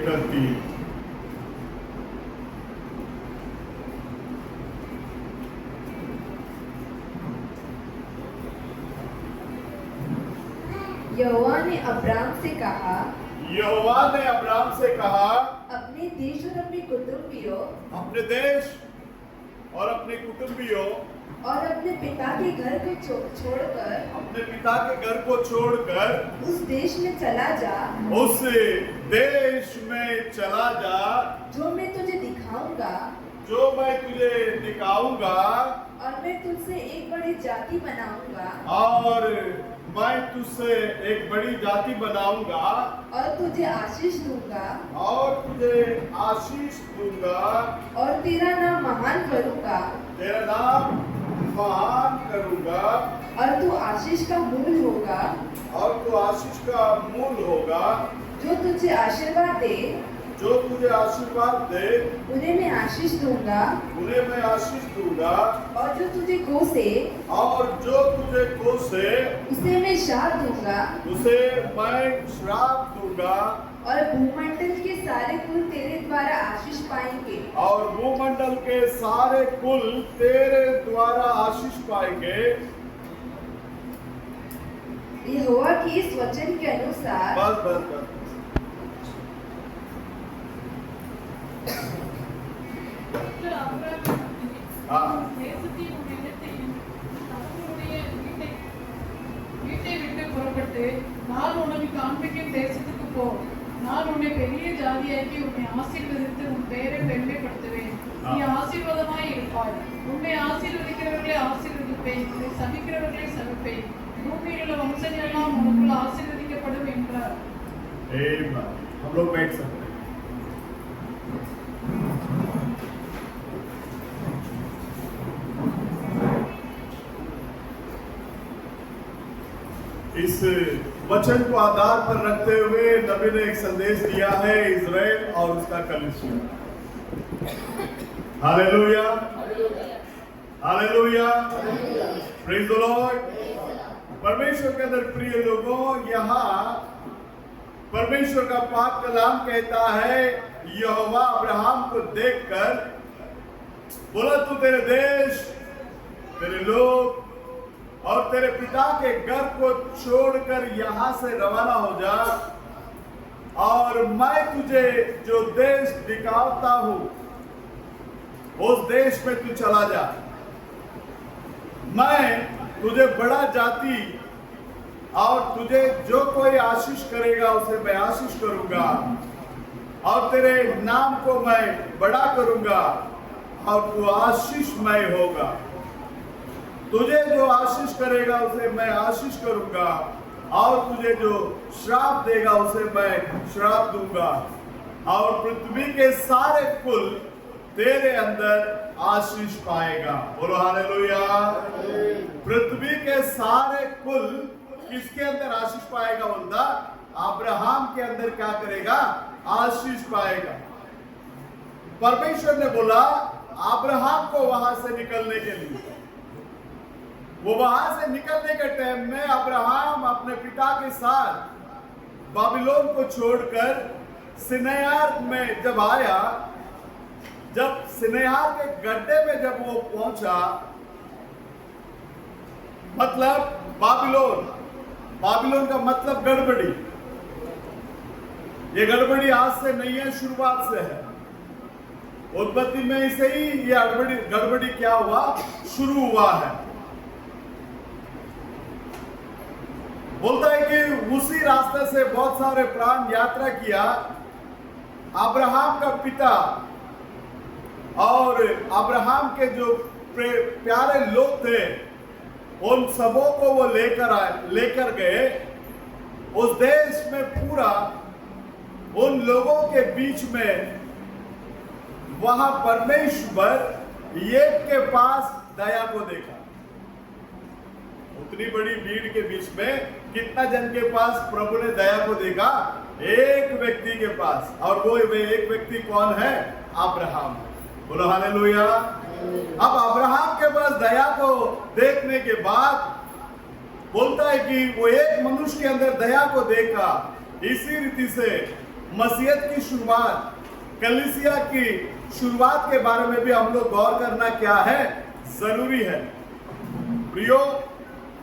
करती है। यहोवा ने अब्राम से कहा, यहोवा ने अब्राम से कहा, अपने देश और अपने कुटुंबियों अपने देश और अपने कुटुंबियों और अपने पिता के घर को छोड़कर अपने पिता के घर को छोड़कर उस देश में चला जा उस देश में चला जा जो मैं तुझे दिखाऊंगा, जो मैं तुझे दिखाऊंगा, और मैं तुझसे एक बड़ी जाति बनाऊंगा और मैं तुझसे एक बड़ी जाति बनाऊंगा और तुझे आशीष दूंगा और तुझे आशीष दूंगा और तेरा नाम महान करूंगा तेरा नाम महान करूंगा और तू आशीष का मूल होगा। और तू आशीष का मूल होगा। जो तुझे आशीर्वाद दे जो तुझे आशीर्वाद दे उन्हें मैं आशीष दूंगा, उन्हें मैं आशीष दूंगा। और जो तुझे कोसे और जो तुझे कोसे उसे मैं श्राप दूंगा। उसे मैं श्राप दूंगा। और भूमंडल के सारे कुल तेरे द्वारा आशीष पाएंगे। और भूमंडल के सारे कुल तेरे द्वारा आशीष पाएंगे। यहोवा के इस वचन के अनुसार बस बस बस हाँ வீட்டை விட்டு புறப்பட்டு நான் உனக்கு காண்பிக்கும் தேசத்துக்கு போ. நான் உன்னை பெரிய ஜாதியாக்கி உன்னை ஆசீர்வதித்து உன் பெயரை பெருமைப்படுத்துவேன். நீ ஆசீர்வாதமாய் இருப்பாய். உன்னை ஆசீர்வதிக்கிறவர்களை ஆசீர்வதிப்பேன், உன்னை சபிக்கிறவர்களை சபிப்பேன். பூமியில் உள்ள வம்சங்கள் எல்லாம் உனக்குள் ஆசீர்வதிக்கப்படும் என்றார். हम लोग बैठ सकते हैं। इस वचन को आधार पर रखते हुए नबी ने एक संदेश दिया है इजराइल और उसका कलीसिया। Hallelujah hallelujah, praise the Lord. परमेश्वर के अंदर प्रिय लोगों, यहाँ परमेश्वर का पाक कलाम कहता है, यहोवा अब्राहम को देखकर बोला, तू तेरे देश, तेरे लोग और तेरे पिता के घर को छोड़कर यहां से रवाना हो जा, और मैं तुझे जो देश दिखाता हूं उस देश में तू चला जा। मैं तुझे बड़ा जाति और तुझे जो कोई आशीष करेगा उसे मैं आशीष करूंगा, और तेरे नाम को मैं बड़ा करूंगा और तू आशीषमय होगा। तुझे जो आशीष करेगा उसे मैं आशीष करूंगा, और तुझे जो श्राप देगा उसे मैं श्राप दूंगा, और पृथ्वी के सारे कुल तेरे अंदर आशीष पाएगा। बोलो हालेलुया। पृथ्वी के सारे कुल किसके अंदर आशीष पाएगा? बोलता अब्राहम के अंदर क्या करेगा? आशीष पाएगा। परमेश्वर ने बोला अब्राहम को वहां से निकलने के लिए, वो वहां से निकलने के टाइम में अब्राहम अपने पिता के साथ बाबिलोन को छोड़कर सिनेयार में जब आया, जब सिनेयार के गड्ढे में जब वो पहुंचा, मतलब बाबिलोन, बाबिलोन का मतलब गड़बड़ी। ये गड़बड़ी आज से नहीं है, शुरुआत से है। उत्पत्ति में से ही ये गड़बड़ी क्या हुआ? शुरू हुआ है। बोलता है कि उसी रास्ते से बहुत सारे प्राण यात्रा किया। अब्राहम का पिता और अब्राहम के जो प्यारे लोग थे, उन सबों को वो लेकर गए उस देश में। पूरा उन लोगों के बीच में वहां परमेश्वर एक के पास दया को देखा। उतनी बड़ी भीड़ के बीच में कितना जन के पास प्रभु ने दया को देखा? एक व्यक्ति के पास, और वो एक व्यक्ति कौन है? अब्राहम। बोलो हालेलुया। अब अब्राहम के पास दया को देखने के बाद बोलता है कि वो एक मनुष्य के अंदर दया को देखा, इसी रीति से मसीहत की शुरुआत, कलीसिया की शुरुआत के बारे में भी हम लोग गौर करना क्या है, जरूरी है। प्रियो,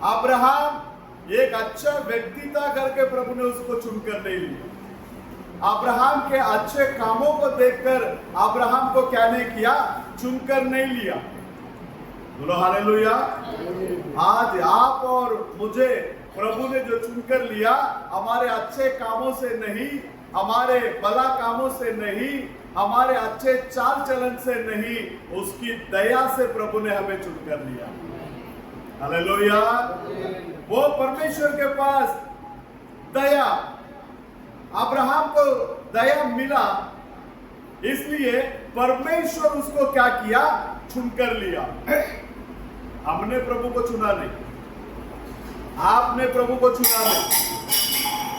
अब्राहम एक अच्छा व्यक्ति था करके प्रभु ने उसको चुनकर नहीं लिया। अब्राहम के अच्छे कामों को देखकर अब्राहम को क्या नहीं किया, चुनकर नहीं लिया। बोलो हालेलुया। आज आप और मुझे प्रभु ने जो चुनकर लिया, हमारे अच्छे कामों से नहीं, हमारे भला कामों से नहीं, हमारे अच्छे चाल चलन से नहीं, उसकी दया से प्रभु ने हमें चुनकर लिया। हालेलुया। वो परमेश्वर के पास दया, अब्राहम को दया मिला, इसलिए परमेश्वर उसको क्या किया, चुनकर लिया। हमने प्रभु को चुना नहीं, आपने प्रभु को चुना नहीं,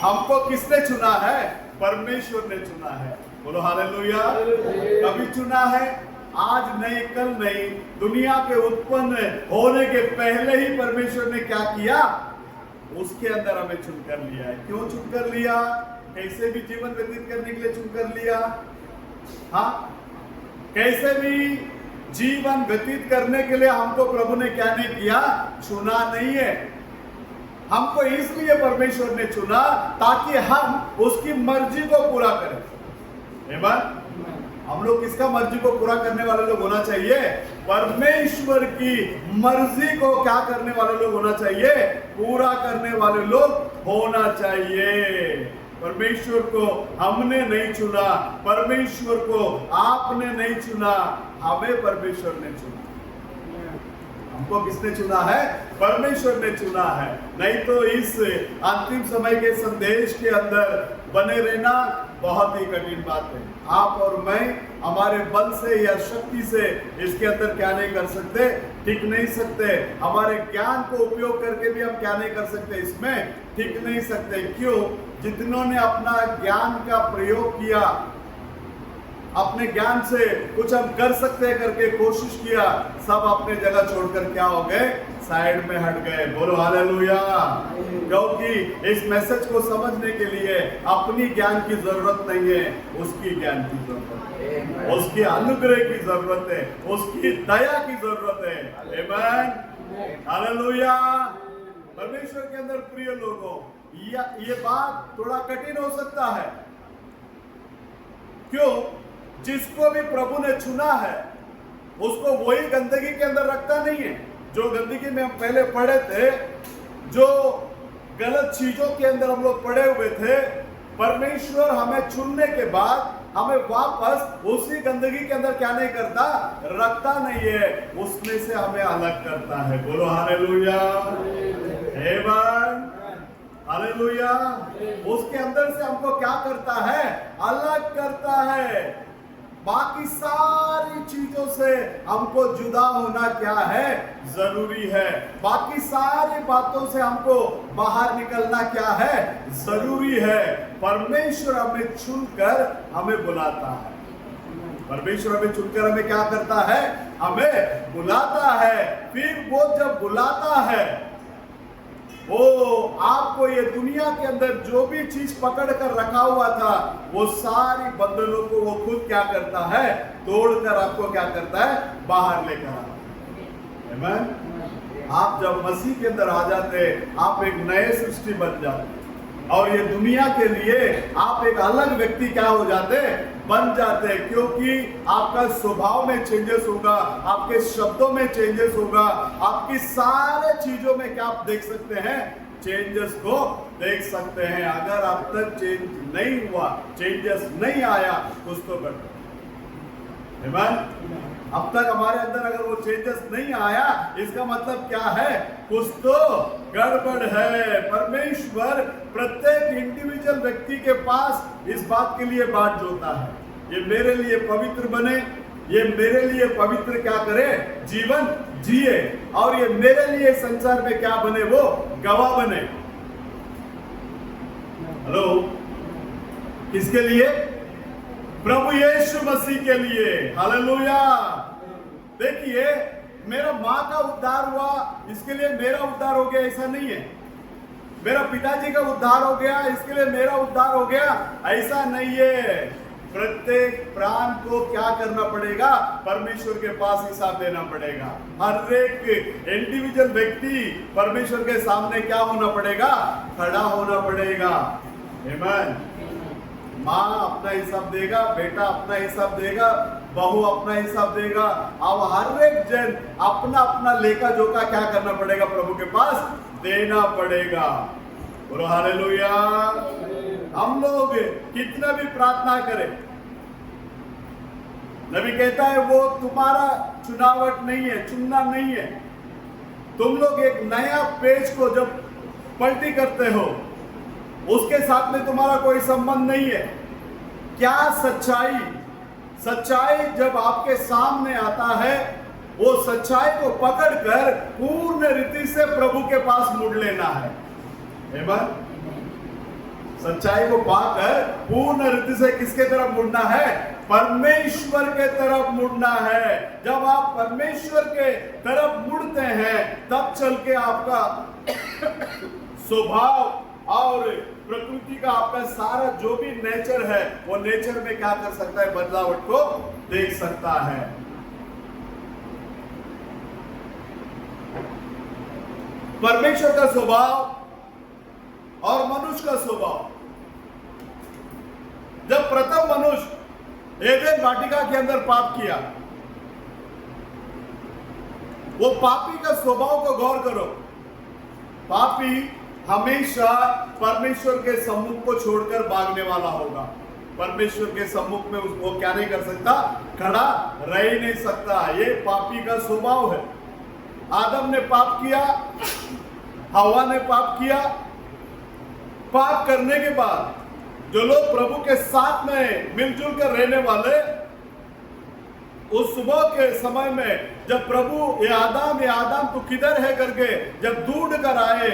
हमको किसने चुना है, परमेश्वर ने चुना है। बोलो हालेलुया। कभी चुना है, आज नहीं, कल नहीं, दुनिया के उत्पन्न होने के पहले ही परमेश्वर ने क्या किया, उसके अंदर हमें चुनकर लिया है। क्यों चुनकर लिया, कैसे भी जीवन व्यतीत करने के लिए चुनकर लिया। हाँ, कैसे भी जीवन व्यतीत करने के लिए हमको प्रभु ने क्या नहीं किया, चुना नहीं है। हमको इसलिए परमेश्वर ने चुना ताकि हम उसकी मर्जी को पूरा करें। आमीन। हम लोग किसका मर्जी को पूरा करने वाले लोग होना चाहिए, परमेश्वर की मर्जी को क्या करने वाले लोग होना चाहिए, पूरा करने वाले लोग होना चाहिए। परमेश्वर को हमने नहीं चुना, परमेश्वर को आपने नहीं चुना, हमें परमेश्वर ने चुना। हमको किसने चुना है, परमेश्वर ने चुना है। नहीं तो इस अंतिम समय के संदेश के अंदर बने रहना बहुत ही कठिन बात है। आप और मैं हमारे बल से या शक्ति से इसके अंदर क्या नहीं कर सकते, टिक नहीं सकते। हमारे ज्ञान को उपयोग करके भी हम क्या नहीं कर सकते, इसमें टिक नहीं सकते। क्यों? जितनों ने अपना ज्ञान का प्रयोग किया, अपने ज्ञान से कुछ हम कर सकते हैं करके कोशिश किया, सब अपने जगह छोड़कर क्या हो गए, साइड में हट गए। बोलो हालेलुया। क्योंकि इस मैसेज को समझने के लिए अपनी ज्ञान की जरूरत नहीं है, उसकी ज्ञान की जरूरत है, उसकी अनुग्रह की जरूरत है, उसकी दया की जरूरत है। आमीन। हालेलुया। परमेश्वर के अंदर प्रिय लोगों, ये बात थोड़ा कठिन हो सकता है। क्यों? जिसको भी प्रभु ने चुना है उसको वही गंदगी के अंदर रखता नहीं है। जो गंदगी में हम पहले पड़े थे, जो गलत चीजों के अंदर हम लोग पड़े हुए थे, परमेश्वर हमें चुनने के बाद हमें वापस उसी गंदगी के अंदर क्या नहीं करता, रखता नहीं है, उसमें से हमें अलग करता है। बोलो हालेलुया। आमीन। हालेलुया। उसके अंदर से हमको क्या करता है, अलग करता है। बाकी सारी चीजों से हमको जुदा होना क्या है, जरूरी है। बाकी सारी बातों से हमको बाहर निकलना क्या है, जरूरी है। परमेश्वर हमें चुनकर हमें बुलाता है। परमेश्वर हमें चुनकर हमें क्या करता है, हमें बुलाता है। फिर वो जब बुलाता है, वो आपको ये दुनिया के अंदर जो भी चीज पकड़ कर रखा हुआ था, वो सारी बंधनों को वो खुद क्या करता है, तोड़कर आपको क्या करता है, बाहर लेकर आता है। आमीन। आप जब मसीह के अंदर आ जाते, आप एक नए सृष्टि बन जाते और ये दुनिया के लिए आप एक अलग व्यक्ति क्या हो जाते, बन जाते। क्योंकि आपका स्वभाव में चेंजेस होगा, आपके शब्दों में चेंजेस होगा, आपकी सारे चीजों में क्या आप देख सकते हैं, चेंजेस को देख सकते हैं। अगर अब तक चेंज नहीं हुआ, चेंजेस नहीं आया, कुछ तो गड़बड़। आमीन। अब तक हमारे अंदर अगर वो चेंजेस नहीं आया, इसका मतलब क्या है, कुछ तो गड़बड़ है। परमेश्वर प्रत्येक इंडिविजुअल व्यक्ति के पास इस बात के लिए बाट जोता है, ये मेरे लिए पवित्र बने, ये मेरे लिए पवित्र क्या करे, जीवन जिए, और ये मेरे लिए संसार में क्या बने, वो गवाह बने। हेलो, किसके लिए? प्रभु यीशु मसीह के लिए। हालेलुया। देखिए, मेरा माँ का उद्धार हुआ, इसके लिए मेरा उद्धार हो गया, ऐसा नहीं है। मेरा पिताजी का उद्धार हो गया इसके लिए मेरा उद्धार हो गया, ऐसा नहीं है। प्रत्येक प्राण को क्या करना पड़ेगा? परमेश्वर के पास हिसाब देना पड़ेगा। हर एक इंडिविजुअल व्यक्ति परमेश्वर के सामने क्या होना पड़ेगा? खड़ा होना पड़ेगा। आमीन। माँ अपना हिसाब देगा, बेटा अपना हिसाब देगा, बहू अपना हिसाब देगा। अब हर एक जन अपना अपना लेखा जोखा क्या करना पड़ेगा? प्रभु के पास देना पड़ेगा। बोलो हालेलुया। हम लोग कितना भी प्रार्थना करें, नबी कहता है वो तुम्हारा चुनावट नहीं है, चुनना नहीं है। तुम लोग एक नया पेज को जब पलटी करते हो, उसके साथ में तुम्हारा कोई संबंध नहीं है। क्या सच्चाई, सच्चाई जब आपके सामने आता है, वो सच्चाई को पकड़कर पूर्ण रीति से प्रभु के पास मुड़ लेना है। आमीन। सच्चाई को पाकर पूर्ण रीति से किसके तरफ मुड़ना है? परमेश्वर के तरफ मुड़ना है। जब आप परमेश्वर के तरफ मुड़ते हैं, तब चल के आपका स्वभाव और प्रकृति का आपका सारा जो भी नेचर है, वो नेचर में क्या कर सकता है? बदलावट को देख सकता है। परमेश्वर का स्वभाव और मनुष्य का स्वभाव। जब प्रथम मनुष्य एदेन वाटिका के अंदर पाप किया, वो पापी का स्वभाव को गौर करो। पापी हमेशा परमेश्वर के सम्मुख को छोड़कर भागने वाला होगा। परमेश्वर के सम्मुख में उसको क्या नहीं कर सकता? खड़ा रह ही नहीं सकता। ये पापी का स्वभाव है। आदम ने पाप किया, हवा ने पाप किया। पाप करने के बाद जो लोग प्रभु के साथ में मिलजुल कर रहने वाले, उस सुबह के समय में जब प्रभु ये आदम तू किधर है करके जब ढूंढ कर आए,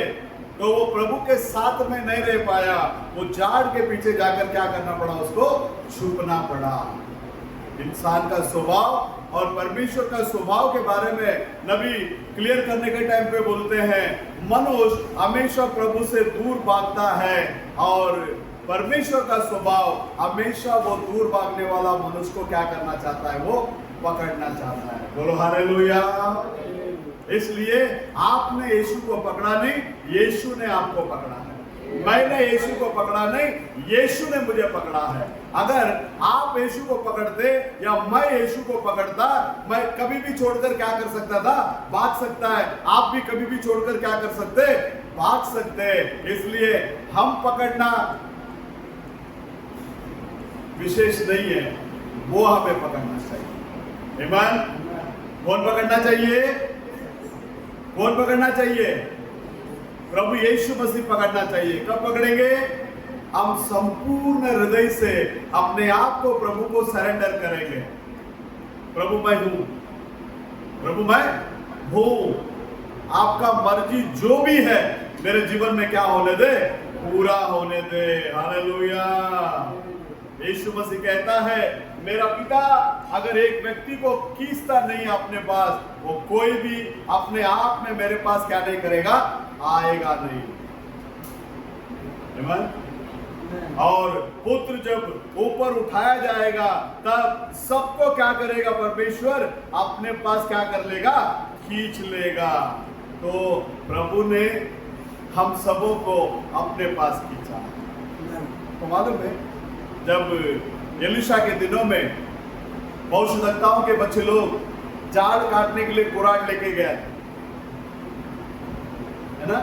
तो वो प्रभु के साथ में नहीं रह पाया। वो झाड़ के पीछे जाकर क्या करना पड़ा? उसको छुपना पड़ा। इंसान का स्वभाव और परमेश्वर का स्वभाव के बारे में नबी क्लियर करने के टाइम पे बोलते हैं, मनुष्य हमेशा प्रभु से दूर भागता है और परमेश्वर का स्वभाव हमेशा वो दूर भागने वाला मनुष्य को क्या करना चाहता है? वो पकड़ना चाहता है। बोलो हालेलुया। इसलिए आपने यीशु को पकड़ा नहीं, यीशु ने आपको पकड़ा है। मैंने यीशु को पकड़ा नहीं, यीशु ने मुझे पकड़ा है। अगर आप यीशु को पकड़ते या मैं यीशु को पकड़ता, मैं कभी भी छोड़कर क्या कर सकता था? भाग सकता है। आप भी कभी भी छोड़कर क्या कर सकते? भाग सकते। इसलिए हम पकड़ना विशेष नहीं है, वो हमें पकड़ना चाहिए। आमीन। कौन पकड़ना चाहिए? कौन पकड़ना चाहिए? प्रभु यीशु मसीह पकड़ना चाहिए। कब पकड़ेंगे? हम संपूर्ण हृदय से अपने आप को प्रभु को सरेंडर करेंगे। प्रभु मैं हूं, प्रभु मैं हूं, आपका मर्जी जो भी है मेरे जीवन में क्या होने दे? पूरा होने दे। हालेलुया। यीशु मसीह कहता है, मेरा पिता अगर एक व्यक्ति को खींचता नहीं अपने पास, वो कोई भी अपने आप में मेरे पास क्या नहीं करेगा? आएगा नहीं। और पुत्र जब ऊपर उठाया जाएगा, तब सबको क्या करेगा? परमेश्वर अपने पास क्या कर लेगा? खींच लेगा। तो प्रभु ने हम सबों को अपने पास खींचा। तो मालूम है, जब एलिशा के दिनों में भविष्यद्वक्ताओं के बच्चे लोग झाड़ काटने के लिए कुराड लेके गए, है ना?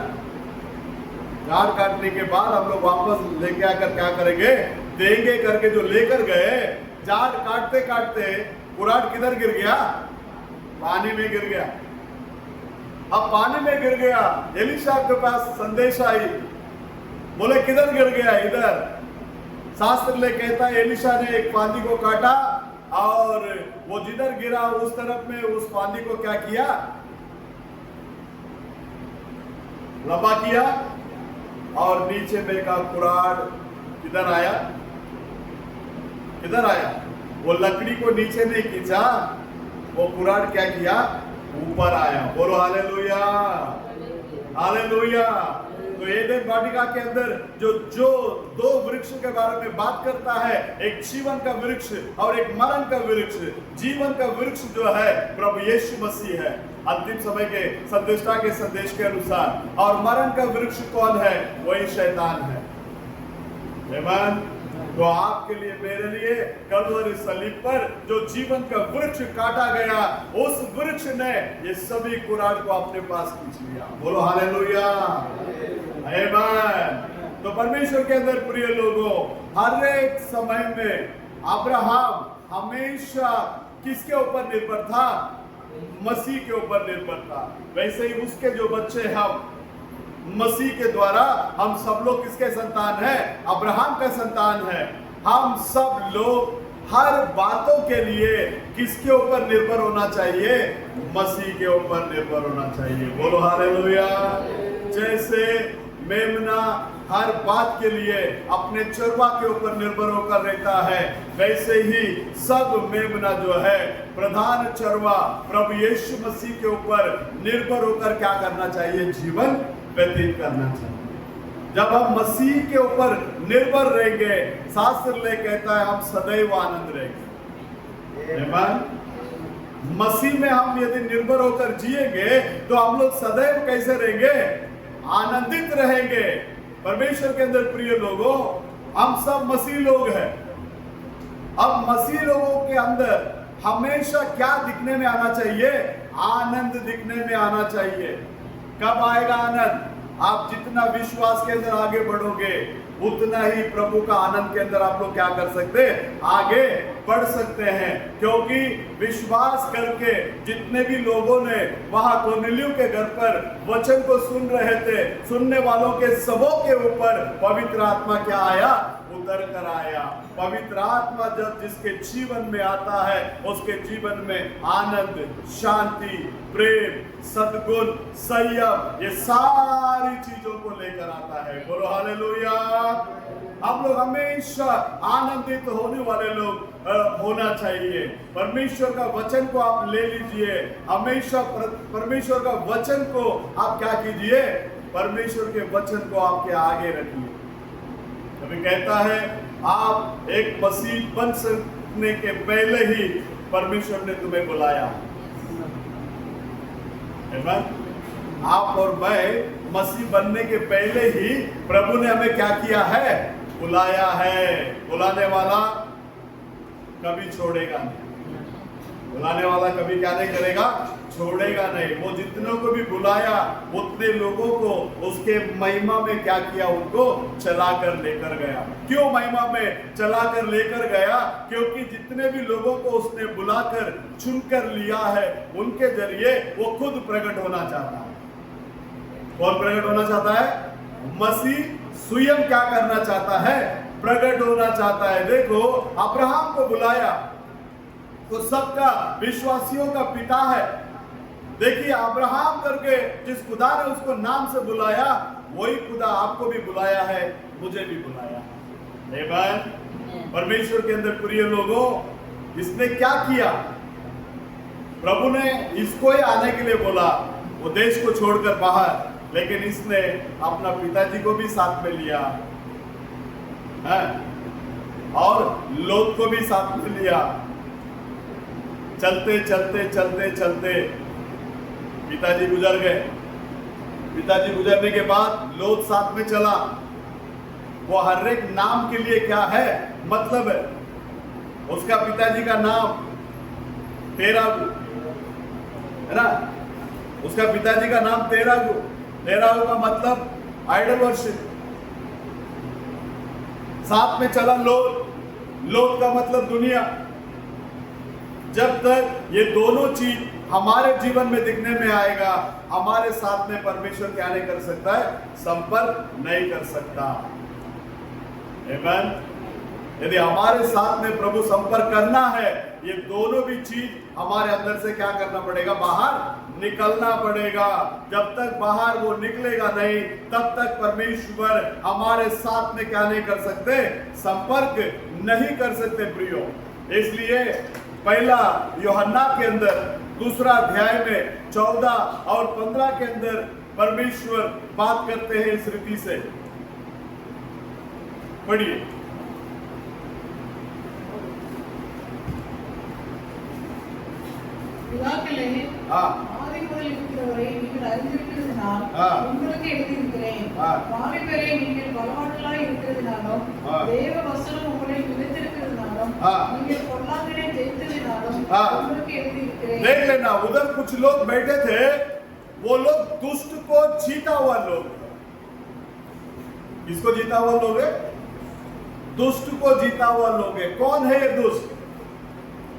झाड़ काटने के बाद हम लोग वापस लेके आकर क्या करेंगे? देंगे करके जो लेकर गए, झाड़ काटते काटते कुराड किधर गिर गया? पानी में गिर गया। अब पानी में गिर गया, एलिशा के पास संदेश आई, बोले किधर गिर गया? इधर। शास्त्र ले कहता है एलिशा ने एक फांदी को काटा और वो जिधर गिरा उस तरफ में उस फांदी को क्या किया? लंबा किया और नीचे में का कुराड किधर आया? किधर आया? वो लकड़ी को नीचे नहीं खींचा, वो कुराड क्या किया? ऊपर आया। बोलो हालेलुया, हालेलुया। तो एदेन वाटिका के अंदर जो दो वृक्ष के बारे में बात करता है, एक जीवन का वृक्ष और एक मरण का वृक्ष। जीवन का वृक्ष जो है प्रभु यीशु मसीह है अंतिम समय के संदेष्टा के संदेश के अनुसार, और मरण का वृक्ष कौन है? वही शैतान है। आमीन। तो आपके लिए मेरे लिए कलवरी सलीब पर जो जीवन का वृक्ष काटा गया, उस वृक्ष ने ये सभी कुरान को अपने पास खींच लिया। बोलो हालेलुया, आमीन। तो परमेश्वर के अंदर प्रिय लोगों, हर एक समय में अब्राहम हमेशा किसके ऊपर निर्भर था? मसीह के ऊपर निर्भर था। वैसे ही उसके जो बच्चे हम मसीह के द्वारा, हम सब लोग किसके संतान हैं? अब्राहम का संतान है। हम सब लोग हर बातों के लिए किसके ऊपर निर्भर होना चाहिए? मसीह के ऊपर निर्भर होना चाहिए। बोलो हालेलुया। जैसे मेमना हर बात के लिए अपने चरवा के ऊपर निर्भर होकर रहता है, वैसे ही सब मेमना जो है प्रधान चरवा प्रभु यीशु मसीह के ऊपर निर्भर होकर क्या करना चाहिए? जीवन व्यतीत करना चाहिए। जब हम मसीह के ऊपर निर्भर रहेंगे, शास्त्र ले कहता है हम सदैव आनंद रहेंगे। आमीन। मसीह में हम यदि निर्भर होकर जिएंगे तो हम लोग सदैव कैसे रहेंगे? आनंदित रहेंगे। परमेश्वर के अंदर प्रिय लोगों, हम सब मसीह लोग हैं। अब मसीह लोगों के अंदर हमेशा क्या दिखने में आना चाहिए? आनंद दिखने में आना चाहिए। कब आएगा आनंद? आप जितना विश्वास के अंदर आगे बढ़ोगे, उतना ही प्रभु का आनंद के अंदर आप लोग क्या कर सकते हैं? आगे बढ़ सकते हैं। क्योंकि विश्वास करके जितने भी लोगों ने वहां कोर्नेलियुस के घर पर वचन को सुन रहे थे, सुनने वालों के सबों के ऊपर पवित्र आत्मा क्या आया? उतर कर आया। पवित्र आत्मा जब जिसके जीवन में आता है, उसके जीवन में आनंद, शांति, प्रेम, सद्गुण, संयम, ये सारी चीजों को लेकर आता है। बोलो हालेलुया। हम लोग हमेशा आनंदित होने वाले लोग होना चाहिए। परमेश्वर का वचन को आप ले लीजिए। हमेशा परमेश्वर का वचन को आप क्या कीजिए? परमेश्वर के वचन को आपके आगे रखिए। कभी कहता है आप एक मसीह बन सकने के पहले ही परमेश्वर ने तुम्हें बुलाया। आप और मैं मसीह बनने के पहले ही प्रभु ने हमें क्या किया है? बुलाया है। बुलाने वाला कभी छोड़ेगा नहीं। बुलाने वाला कभी क्या नहीं करेगा? छोड़ेगा नहीं। वो जितनों को भी बुलाया, उतने लोगों को उसके महिमा में क्या किया? उनको चलाकर लेकर गया। क्यों महिमा में चलाकर लेकर गया? क्योंकि जितने भी लोगों को उसने बुलाकर चुनकर लिया है, उनके जरिए वो खुद प्रकट होना चाहता है। कौन प्रकट होना चाहता है? मसीह स्वयं क्या करना चाहता है? प्रकट होना चाहता है। देखो, अब्राहम को बुलाया तो सबका विश्वासियों का पिता है। देखिए, अब्राहम करके जिस खुदा ने उसको नाम से बुलाया, वही खुदा आपको भी बुलाया है, मुझे भी बुलाया है। आमीन। परमेश्वर के अंदर प्रिय लोगों, इसने क्या किया? प्रभु ने इसको ही आने के लिए बोला, वो देश को छोड़कर बाहर, लेकिन इसने अपना पिताजी को भी साथ में लिया है और लोत को भी साथ में लिया। चलते चलते चलते चलते पिताजी गुजर गए। पिताजी गुजरने के बाद लोत साथ में चला। वो हर एक नाम के लिए क्या है? मतलब है। उसका पिताजी का नाम तेरागु है ना? उसका पिताजी का नाम तेरागु। तेरागु का मतलब आइडल वर्शिप। साथ में चला लोत। लोत का मतलब दुनिया। जब तक ये दोनों चीज हमारे जीवन में दिखने में आएगा, हमारे साथ में परमेश्वर क्या नहीं कर सकता है? संपर्क नहीं कर सकता। आमीन। यदि हमारे साथ में प्रभु संपर्क करना है, ये दोनों भी चीज हमारे अंदर से क्या करना पड़ेगा? बाहर निकलना पड़ेगा। जब तक बाहर वो निकलेगा नहीं, तब तक परमेश्वर हमारे साथ में क्या नहीं कर सकते? संपर्क नहीं कर सकते प्रियो। इसलिए पहला यूहन्ना के अंदर दूसरा अध्याय में 14 और 15 के अंदर परमेश्वर बात करते हैं इस रीति से। पढ़िए। பிதாக்களே, हाँ ஆதி முதல் இருக்கிறவரை நீங்கள் அறிந்திருக்கிறதினால் ஆ. உங்களுக்கு எழுதியிருக்கிறேன். ஆ. வாலிபரே, நீங்கள் பலவான்களாய் இருக்கிறதினாலும் ஆ. தேவ வசனம் உங்களை நிலைத்திருக்கிறதினாலும் ஆ. நீங்கள் பொல்லாங்கனை ஜெயித்ததினாலும் ஆ. உங்களுக்கு எழுதியிருக்கிறேன். देख लेना, उधर कुछ लोग बैठे थे, वो लोग दुष्ट को जीता हुआ लोग। किसको जीता हुआ लोग है? दुष्ट को जीता हुआ लोग है। कौन है ये दुष्ट?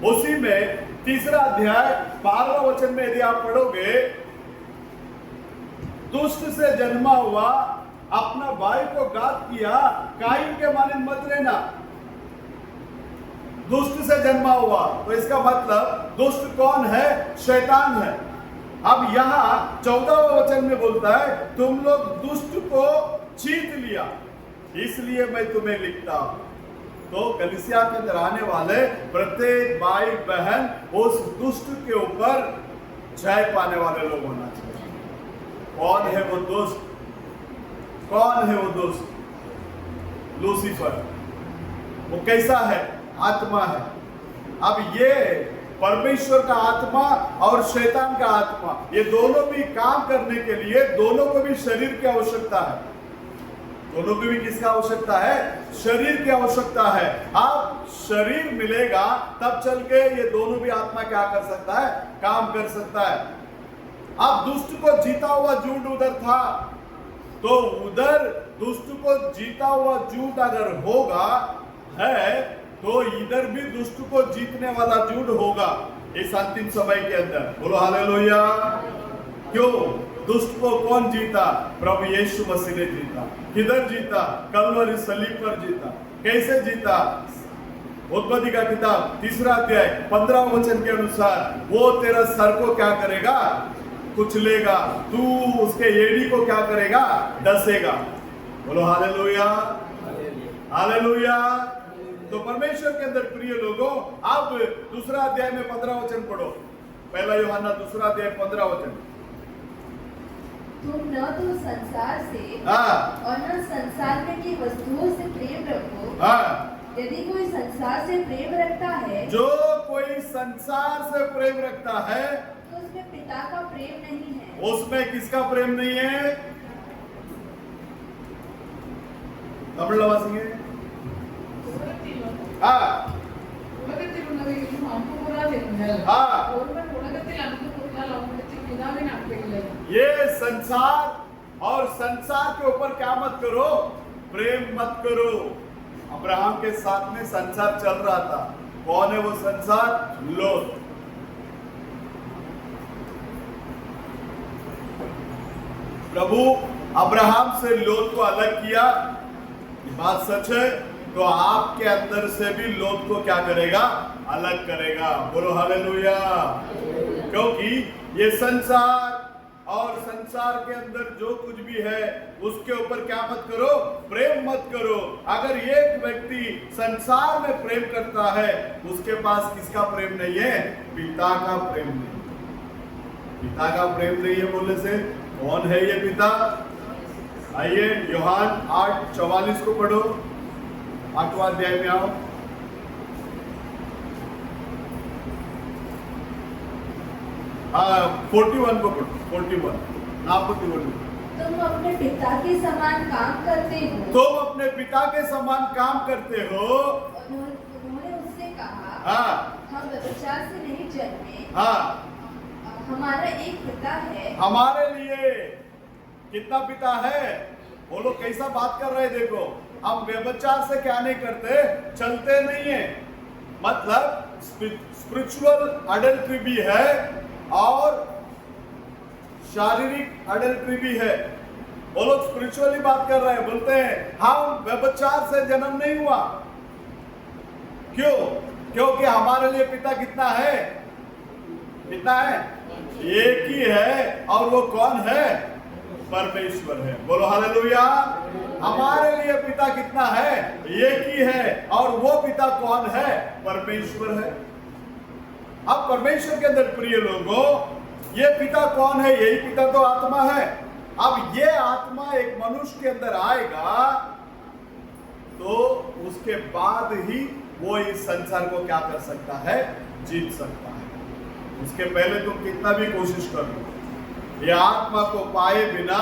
उसी में 3 अध्याय 12 वचन में यदि आप पढ़ोगे, दुष्ट से जन्मा हुआ अपना भाई को घात किया, काइन के माने मत रहना। दुष्ट से जन्मा हुआ, तो इसका मतलब दुष्ट कौन है? शैतान है। अब यहां 14वें वचन में बोलता है, तुम लोग दुष्ट को जीत लिया, इसलिए मैं तुम्हें लिखता हूं। तो कलीसिया के अंदर आने वाले प्रत्येक भाई बहन उस दुष्ट के ऊपर जय पाने वाले लोग होना चाहिए। कौन है वो दुष्ट? कौन है वो दुष्ट? लूसीफर। वो कैसा है? आत्मा है। अब ये परमेश्वर का आत्मा और शैतान का आत्मा, ये दोनों भी काम करने के लिए दोनों को भी शरीर की आवश्यकता है। दोनों को भी किसका आवश्यकता है? शरीर की आवश्यकता है। अब शरीर मिलेगा तब चल के ये दोनों भी आत्मा क्या कर सकता है? काम कर सकता है। अब दुष्ट को जीता हुआ झूठ उधर था, तो उधर दुष्ट को जीता हुआ झूठ अगर होगा है, तो इधर भी दुष्ट को जीतने वाला झूठ होगा इस अंतिम समय के अंदर। बोलो हालेलुया। क्यों? दुष्ट को कौन जीता? प्रभु यीशु मसीह ने जीता। किधर जीता? कलवरी सलीब पर जीता। कैसे जीता? उत्पत्ति का किताब 3 अध्याय 15 वचन के अनुसार, वो तेरा सर को क्या करेगा? कुचलेगा, तू उसके एड़ी को क्या करेगा? डसेगा। बोलो हालेलुया, हालेलुया। तो परमेश्वर के अंदर प्रिय लोगों, अब 2 अध्याय में 15 वचन पढ़ो। 1 यूहन्ना 2 अध्याय 15 वचन। तुम न तो संसार से हाँ और न संसार में की वस्तुओं से प्रेम रखो। हाँ, यदि कोई संसार से प्रेम रखता है जो कोई संसार से प्रेम रखता है, तो उसमें पिता का प्रेम नहीं है। उसमें किसका प्रेम नहीं है? तमिल वासिंगे। हाँ உலகத்தில் உள்ளவைகளும் அன்பு கூறாதிருங்கள். हाँ, ஒருவன் உலகத்தில் அன்பு கூர்ந்தால் அவனிடத்தில் பிதாவின் அன்பு இல்லை. ये संसार और संसार के ऊपर क्या मत करो? प्रेम मत करो। अब्राहम के साथ में संसार चल रहा था। कौन है वो संसार? लोथ। प्रभु अब्राहम से लोथ को अलग किया, ये बात सच है। तो आपके अंदर से भी लोथ को क्या करेगा? अलग करेगा। बोलो हालेलुया। क्योंकि ये संसार और संसार के अंदर जो कुछ भी है उसके ऊपर क्या मत करो? प्रेम मत करो। अगर एक व्यक्ति संसार में प्रेम करता है, उसके पास किसका प्रेम नहीं है? पिता का प्रेम नहीं। पिता का प्रेम नहीं है बोलने से कौन है ये पिता? आइए यूहन्ना 8:44 को पढ़ो। 8वां अध्याय में आओ। हाँ 41 को पढ़ो। 41 तुम अपने पिता के समान काम करते हो। तुम अपने पिता के समान काम करते हो। उन्होंने उससे कहा, हाँ हम व्यभिचार से नहीं जन्मे, हाँ, हमारा एक पिता है। हमारे लिए कितना पिता है? वो लोग कैसा बात कर रहे हैं देखो। हम व्यभिचार से क्या नहीं करते? चलते नहीं है। मतलब स्पिरिचुअल अडल्ट्री भी है और शारीरिक अडल्ट्री भी है। वो लोग स्पिरिचुअली बात कर रहे हैं, बोलते हैं हम व्यभिचार से जन्म नहीं हुआ। क्यों? क्योंकि हमारे लिए पिता कितना है? कितना है? एक ही है। और वो कौन है? परमेश्वर है। बोलो हालेलुया। हमारे लिए पिता कितना है? एक ही है। और वो पिता कौन है? परमेश्वर है। अब परमेश्वर के अंदर प्रिय लोगों, ये पिता कौन है? यही पिता तो आत्मा है। अब ये आत्मा एक मनुष्य के अंदर आएगा तो उसके बाद ही वो इस संसार को क्या कर सकता है, जीत सकता है। उसके पहले तुम कितना भी कोशिश कर लो, ये आत्मा को पाए बिना,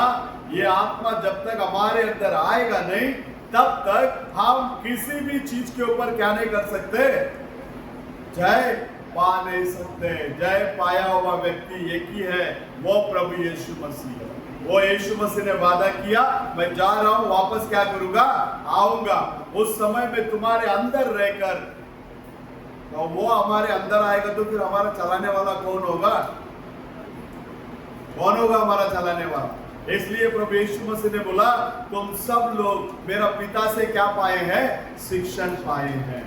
ये आत्मा जब तक हमारे अंदर आएगा नहीं, तब तक हम किसी भी चीज के ऊपर क्या नहीं कर सकते, जय पा नहीं सकते। जय पाया हुआ व्यक्ति एक ही है, वो प्रभु यीशु मसीह है। वो यीशु मसीह ने वादा किया, मैं जा रहा हूं, वापस क्या करूंगा, आऊंगा। उस समय में तुम्हारे अंदर रहकर, तो वो हमारे अंदर आएगा तो फिर हमारा चलाने वाला कौन होगा, कौन होगा हमारा चलाने वाला। इसलिए प्रभु यीशु मसीह ने बोला, तुम सब लोग मेरा पिता से क्या पाए हैं, शिक्षण पाए हैं।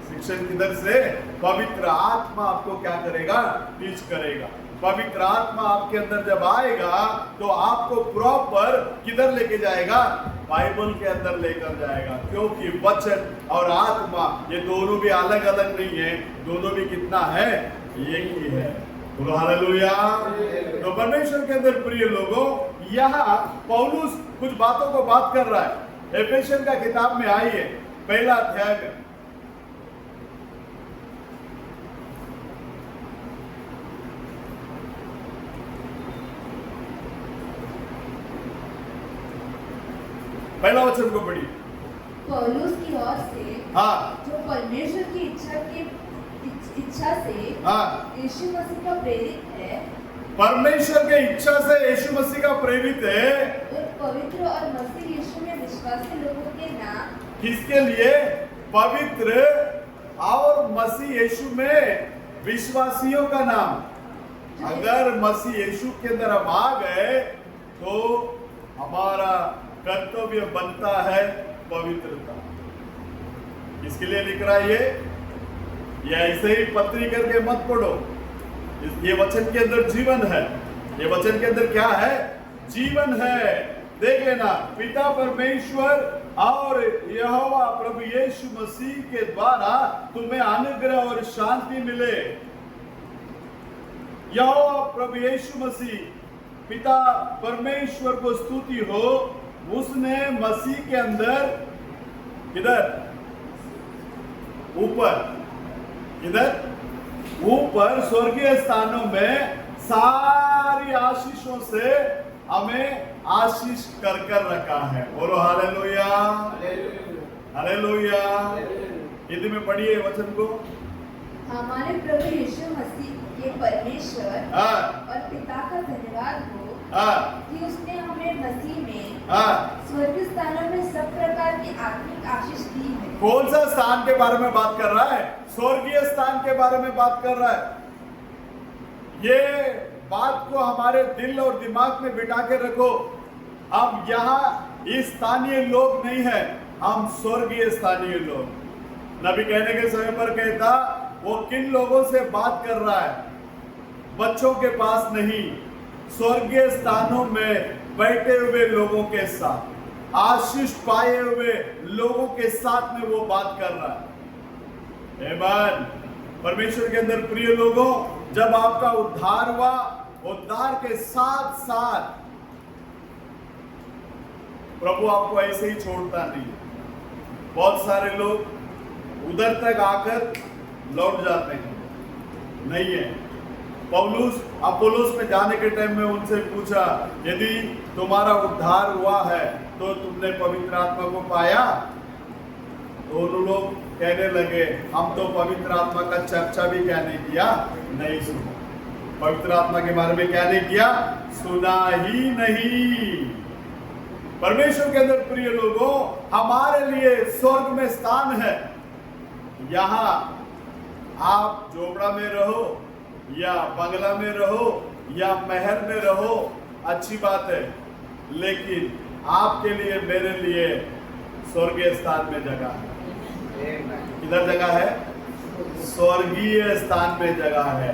शिक्षण किधर से, पवित्र आत्मा आपको क्या करेगा, टीच करेगा। पवित्र आत्मा आपके अंदर जब आएगा तो आपको प्रॉपर किधर लेके जाएगा, बाइबल के अंदर लेकर जाएगा। क्योंकि वचन और आत्मा ये दोनों भी अलग अलग नहीं है, दोनों भी कितना है, एक ही है। बोलो हालेलुया। तो परमेश्वर के अंदर प्रिय लोगों, यहाँ पौलुस कुछ बातों को बात कर रहा है। एफेसियन का किताब में आइए, पहला अध्याय में, पहला वचन को पढ़िए। पौलुस की ओर से, हाँ, जो परमेश्वर की इच्छा से हाँ, यीशु मसीह का प्रेरित है, परमेश्वर के इच्छा से यीशु मसीह का प्रेरित है, और पवित्र और मसीह यीशु में विश्वासी लोगों के नाम, किसके लिए, पवित्र और मसीह यीशु में विश्वासियों का नाम। अगर मसीह यीशु के अंदर हम आ गए तो हमारा कर्तव्य बनता है पवित्रता। इसके लिए लिख रहा है ये ऐसे ही पत्री करके मत पढ़ो। ये वचन के अंदर जीवन है, ये वचन के अंदर क्या है, जीवन है। देख लेना, पिता परमेश्वर और यहोवा प्रभु यीशु मसीह के द्वारा तुम्हें अनुग्रह और शांति मिले। यहोवा प्रभु यीशु मसीह, पिता परमेश्वर को स्तुति हो, उसने मसीह के अंदर किधर, ऊपर, किधर, ऊपर स्वर्गीय स्थानों में सारी आशीषों से हमें आशीष कर कर रखा है। बोलो हालेलुया, हालेलुया। हिंदी में पढ़िए वचन को। हमारे प्रभु यीशु मसीह के परमेश्वर और पिता का धन्यवाद हो कि उसने हमें मसीह में स्वर्गीय स्थानों में सब प्रकार की आत्मिक आशीष दी है। कौन सा स्थान के बारे में बात कर रहा है, स्वर्गीय स्थान के बारे में बात कर रहा है। ये बात को हमारे दिल और दिमाग में बिठा के रखो। हम यहाँ इस स्थानीय लोग नहीं है, हम स्वर्गीय स्थानीय लोग। नबी कहने के समय पर कहता, वो किन लोगों से बात कर रहा है, बच्चों के पास नहीं, स्वर्गीय स्थानों में बैठे हुए लोगों के साथ, आशीष पाए हुए लोगों के साथ में वो बात कर रहा है। आमीन। परमेश्वर के अंदर प्रिय लोगों, जब आपका उद्धार हुआ, उद्धार के साथ साथ प्रभु आपको ऐसे ही छोड़ता नहीं। बहुत सारे लोग उधर तक आकर लौट जाते हैं, नहीं है। पौलुस अपोलोस में जाने के टाइम में उनसे पूछा, यदि तुम्हारा उद्धार हुआ है तो तुमने पवित्र आत्मा को पाया? तो उन लोग कहने लगे, हम तो पवित्र आत्मा का चर्चा भी क्या नहीं किया, नहीं सुना। पवित्र आत्मा के बारे में क्या नहीं किया, सुना ही नहीं। परमेश्वर के अंदर प्रिय लोगों, हमारे लिए स्वर्ग में स्थान है। यहाँ आप झोपड़ा में रहो या बंगला में रहो या महल में रहो, अच्छी बात है, लेकिन आपके लिए, मेरे लिए स्वर्गीय स्थान में जगह है। किधर जगह है? स्वर्गीय स्थान में जगह है।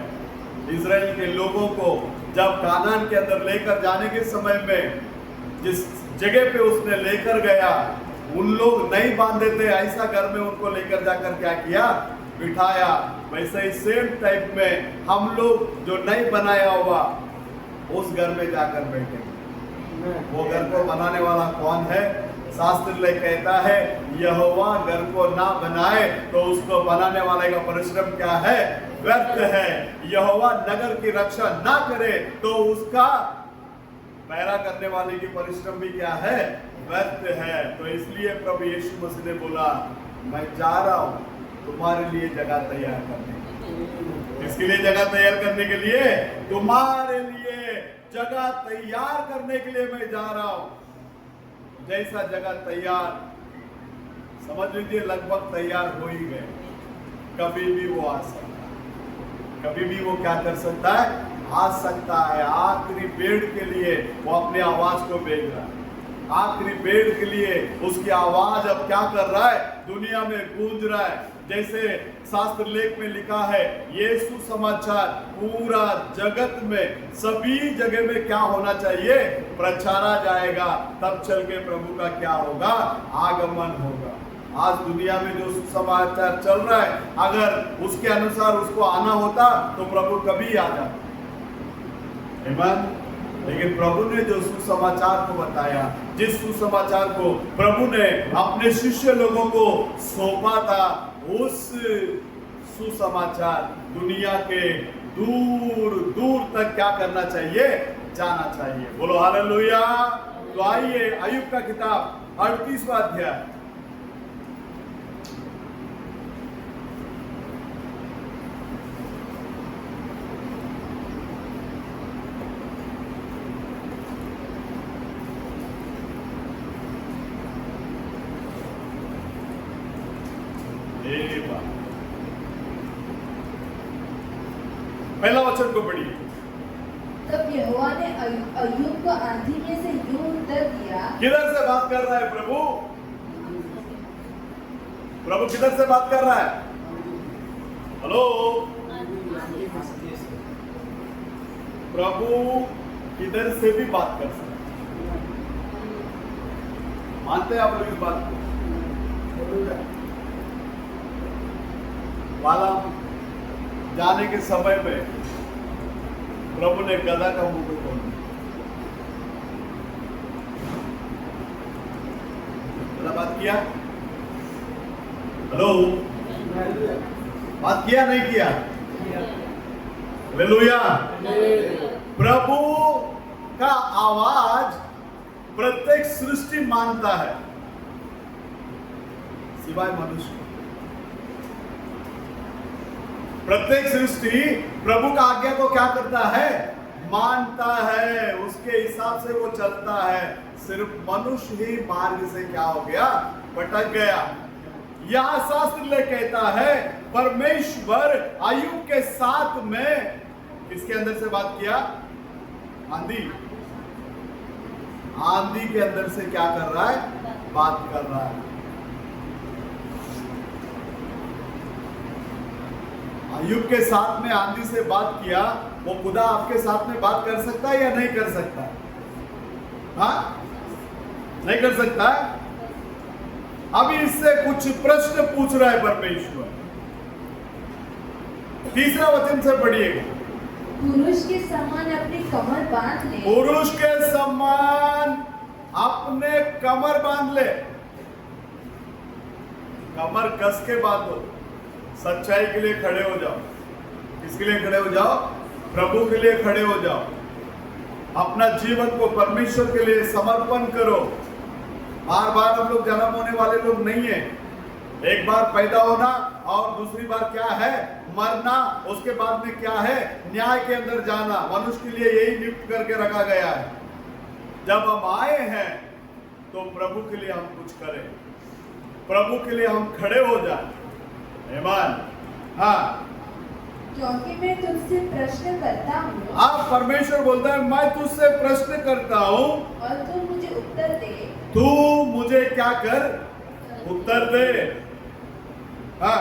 इजराइल के लोगों को जब कानान के अंदर लेकर जाने के समय में जिस जगह पे उसने लेकर गया, उन लोग नहीं बांधे थे, ऐसा घर में उनको लेकर जाकर क्या किया, बिठाया। वैसे ही सेम टाइप में हम लोग जो नहीं बनाया हुआ उस घर में जाकर बैठे। वो घर को बनाने वाला कौन है? शास्त्र में कहता है यहोवा घर को ना बनाए तो उसको बनाने वाले का परिश्रम क्या है? व्यर्थ है। यहोवा नगर की रक्षा ना करे तो उसका पहरा करने वाले की परिश्रम भी क्या है? व्यर्थ है। तो इसलिए प्रभु यीशु मसीह ने बोला मैं जा रहा हूं तुम्हारे लिए जगह तैयार करने। इसके लिए जगह तैयार करने के लिए, तुम्हारे लिए जगह तैयार करने के लिए मैं जा रहा हूं। जैसा जगह तैयार, समझ लीजिए लगभग तैयार हो ही गए। कभी भी वो आ सकता है, कभी भी वो क्या कर सकता है? आ सकता है। आखिरी बेड़ के लिए वो अपने आवाज को भेज रहा है। आखिरी बेड़ के लिए उसकी आवाज अब क्या कर रहा है? दुनिया में गूंज रहा है। जैसे शास्त्र लेख में लिखा है ये सुसमाचार पूरा जगत में सभी जगह में क्या होना चाहिए? प्रचारा जाएगा। तब चल के प्रभु का क्या होगा? आगमन होगा। आज दुनिया में जो सुसमाचार चल रहा है, अगर उसके अनुसार उसको आना होता तो प्रभु कभी आ जाता। लेकिन प्रभु ने जो सुसमाचार को बताया, जिस सुसमाचार को प्रभु ने अपने शिष्य लोगों को सौंपा था, उस सुसमाचार दुनिया के दूर दूर तक क्या करना चाहिए? जाना चाहिए। बोलो हालेलुया। तो आइए अय्यूब का किताब 38वां अध्याय, पहला वचन को पढ़िए। तब यहोवा ने अय्यूब को आंधी में से यूं उत्तर दिया। किधर से बात कर रहा है प्रभु? प्रभु किधर से बात कर रहा है? हेलो, प्रभु किधर से भी बात कर सकते। मानते हैं आप लोग इस बात को? वाला जाने के समय में प्रभु ने गधा का मुंह खोल दिया। बात किया? हेलो, बात किया नहीं किया? हालेलुया। प्रभु का आवाज प्रत्येक सृष्टि मानता है सिवाय मनुष्य। प्रत्येक सृष्टि प्रभु का आज्ञा को क्या करता है? मानता है। उसके हिसाब से वो चलता है। सिर्फ मनुष्य ही मार्ग से क्या हो गया? भटक गया। यह शास्त्र ले कहता है परमेश्वर अय्यूब के साथ में किसके अंदर से बात किया? आंधी। आंधी के अंदर से क्या कर रहा है? बात कर रहा है। अय्यूब के साथ में आंधी से बात किया। वो खुदा आपके साथ में बात कर सकता है या नहीं कर सकता? हाँ, नहीं कर सकता। अभी इससे कुछ प्रश्न पूछ रहा है परमेश्वर। तीसरा वचन से पढ़िएगा। पुरुष के समान अपनी कमर बांध ले। पुरुष के समान अपने कमर बांध ले। कमर कस के बांधो। सच्चाई के लिए खड़े हो जाओ। किसके लिए खड़े हो जाओ? प्रभु के लिए खड़े हो जाओ। अपना जीवन को परमेश्वर के लिए समर्पण करो। बार बार हम लोग जन्म होने वाले लोग नहीं है। एक बार पैदा होना और दूसरी बार क्या है? मरना। उसके बाद में क्या है? न्याय के अंदर जाना। मनुष्य के लिए यही नियुक्त करके रखा गया है। जब हम आए हैं तो प्रभु के लिए हम कुछ करें, प्रभु के लिए हम खड़े हो जाए। ईमान। हाँ, क्योंकि मैं तुझसे प्रश्न करता हूँ। आप परमेश्वर बोलता है मैं तुझसे प्रश्न करता हूँ और तू मुझे उत्तर दे। तू मुझे क्या कर? उत्तर दे। हाँ,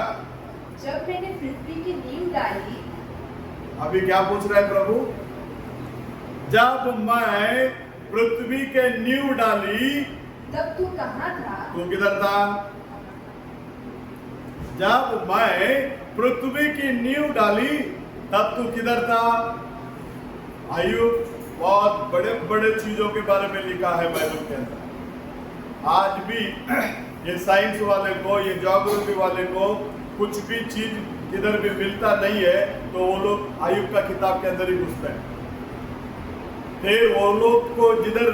जब मैंने पृथ्वी की नींव डाली। अभी क्या पूछ रहा है प्रभु? जब मैं पृथ्वी के नींव डाली तब तू कहाँ था? तू किधर था? जब मैं पृथ्वी की नींव डाली तब तू किधर था? अय्यूब बहुत बड़े बड़े चीजों के बारे में लिखा है बाइबल के अंदर। आज भी ये साइंस वाले को, ये ज्योग्राफी वाले को कुछ भी चीज किधर भी मिलता नहीं है तो वो लोग आयुब का किताब के अंदर ही घुसते हैं। फिर वो लोग को जिधर